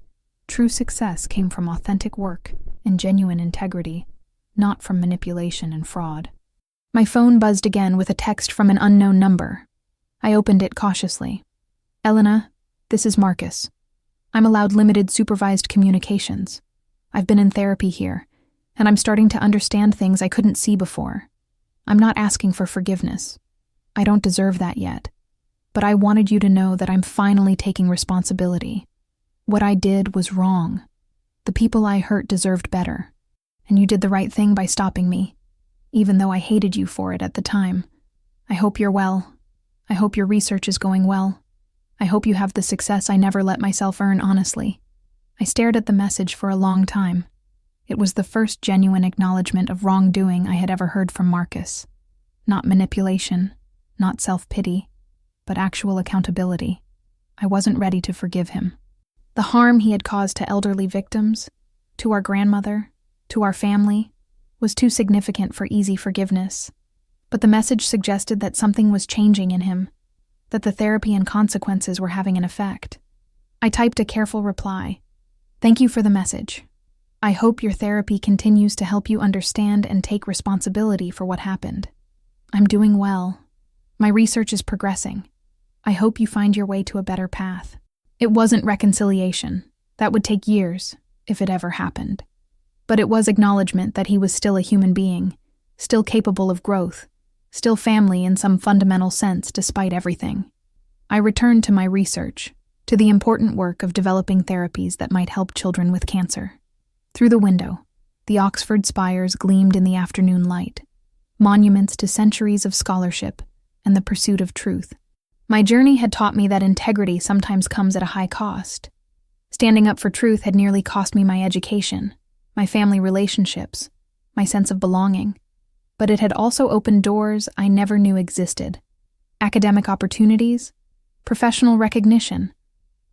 [SPEAKER 1] True success came from authentic work and genuine integrity, not from manipulation and fraud. My phone buzzed again with a text from an unknown number. I opened it cautiously. Elena, this is Marcus. I'm allowed limited supervised communications. I've been in therapy here, and I'm starting to understand things I couldn't see before. I'm not asking for forgiveness. I don't deserve that yet. But I wanted you to know that I'm finally taking responsibility. What I did was wrong. The people I hurt deserved better. And you did the right thing by stopping me, even though I hated you for it at the time. I hope you're well. I hope your research is going well. I hope you have the success I never let myself earn, honestly. I stared at the message for a long time. It was the first genuine acknowledgement of wrongdoing I had ever heard from Marcus. Not manipulation, not self-pity, but actual accountability. I wasn't ready to forgive him. The harm he had caused to elderly victims, to our grandmother, to our family, was too significant for easy forgiveness. But the message suggested that something was changing in him, that the therapy and consequences were having an effect. I typed a careful reply. Thank you for the message. I hope your therapy continues to help you understand and take responsibility for what happened. I'm doing well. My research is progressing. I hope you find your way to a better path. It wasn't reconciliation. That would take years, if it ever happened. But it was acknowledgement that he was still a human being, still capable of growth, still family in some fundamental sense despite everything. I returned to my research, to the important work of developing therapies that might help children with cancer. Through the window, the Oxford spires gleamed in the afternoon light, monuments to centuries of scholarship and the pursuit of truth. My journey had taught me that integrity sometimes comes at a high cost. Standing up for truth had nearly cost me my education, my family relationships, my sense of belonging. But it had also opened doors I never knew existed. Academic opportunities, professional recognition,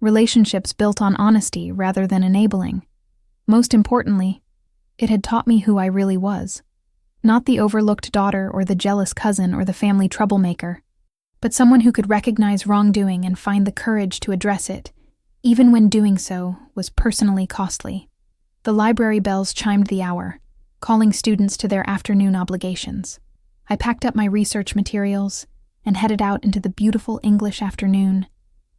[SPEAKER 1] relationships built on honesty rather than enabling. Most importantly, it had taught me who I really was. Not the overlooked daughter or the jealous cousin or the family troublemaker, but someone who could recognize wrongdoing and find the courage to address it, even when doing so was personally costly. The library bells chimed the hour, calling students to their afternoon obligations. I packed up my research materials and headed out into the beautiful English afternoon,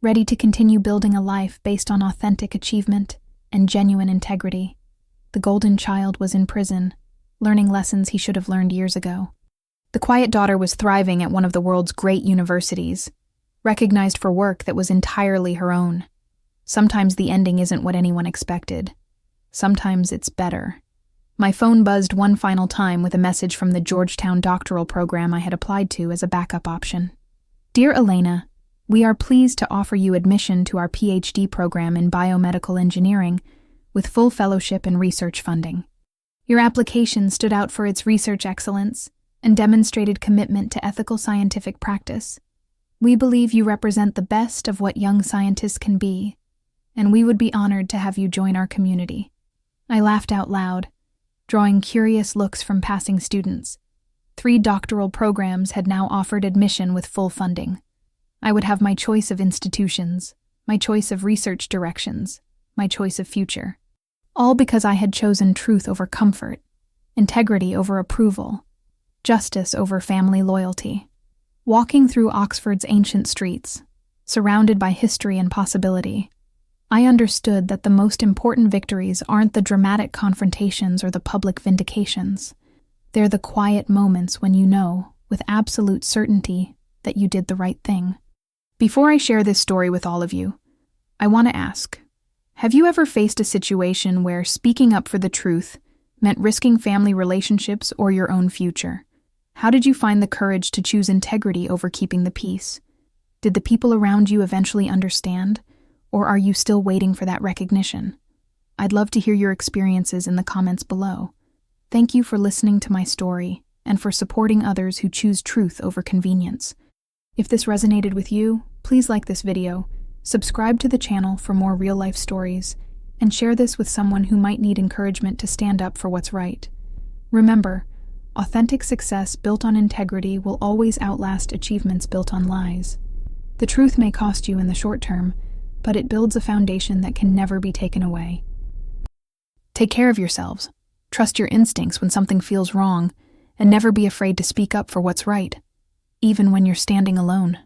[SPEAKER 1] ready to continue building a life based on authentic achievement and genuine integrity. The golden child was in prison, learning lessons he should have learned years ago. The quiet daughter was thriving at one of the world's great universities, recognized for work that was entirely her own. Sometimes the ending isn't what anyone expected. Sometimes it's better. My phone buzzed one final time with a message from the Georgetown doctoral program I had applied to as a backup option. Dear Elena, we are pleased to offer you admission to our PhD program in biomedical engineering with full fellowship and research funding. Your application stood out for its research excellence and demonstrated commitment to ethical scientific practice. We believe you represent the best of what young scientists can be, and we would be honored to have you join our community. I laughed out loud, drawing curious looks from passing students. 3 doctoral programs had now offered admission with full funding. I would have my choice of institutions, my choice of research directions, my choice of future. All because I had chosen truth over comfort, integrity over approval, justice over family loyalty. Walking through Oxford's ancient streets, surrounded by history and possibility, I understood that the most important victories aren't the dramatic confrontations or the public vindications. They're the quiet moments when you know, with absolute certainty, that you did the right thing. Before I share this story with all of you, I want to ask, have you ever faced a situation where speaking up for the truth meant risking family relationships or your own future? How did you find the courage to choose integrity over keeping the peace? Did the people around you eventually understand, or are you still waiting for that recognition? I'd love to hear your experiences in the comments below. Thank you for listening to my story and for supporting others who choose truth over convenience. If this resonated with you, please like this video, subscribe to the channel for more real-life stories, and share this with someone who might need encouragement to stand up for what's right. Remember, authentic success built on integrity will always outlast achievements built on lies. The truth may cost you in the short term, but it builds a foundation that can never be taken away. Take care of yourselves, trust your instincts when something feels wrong, and never be afraid to speak up for what's right, even when you're standing alone.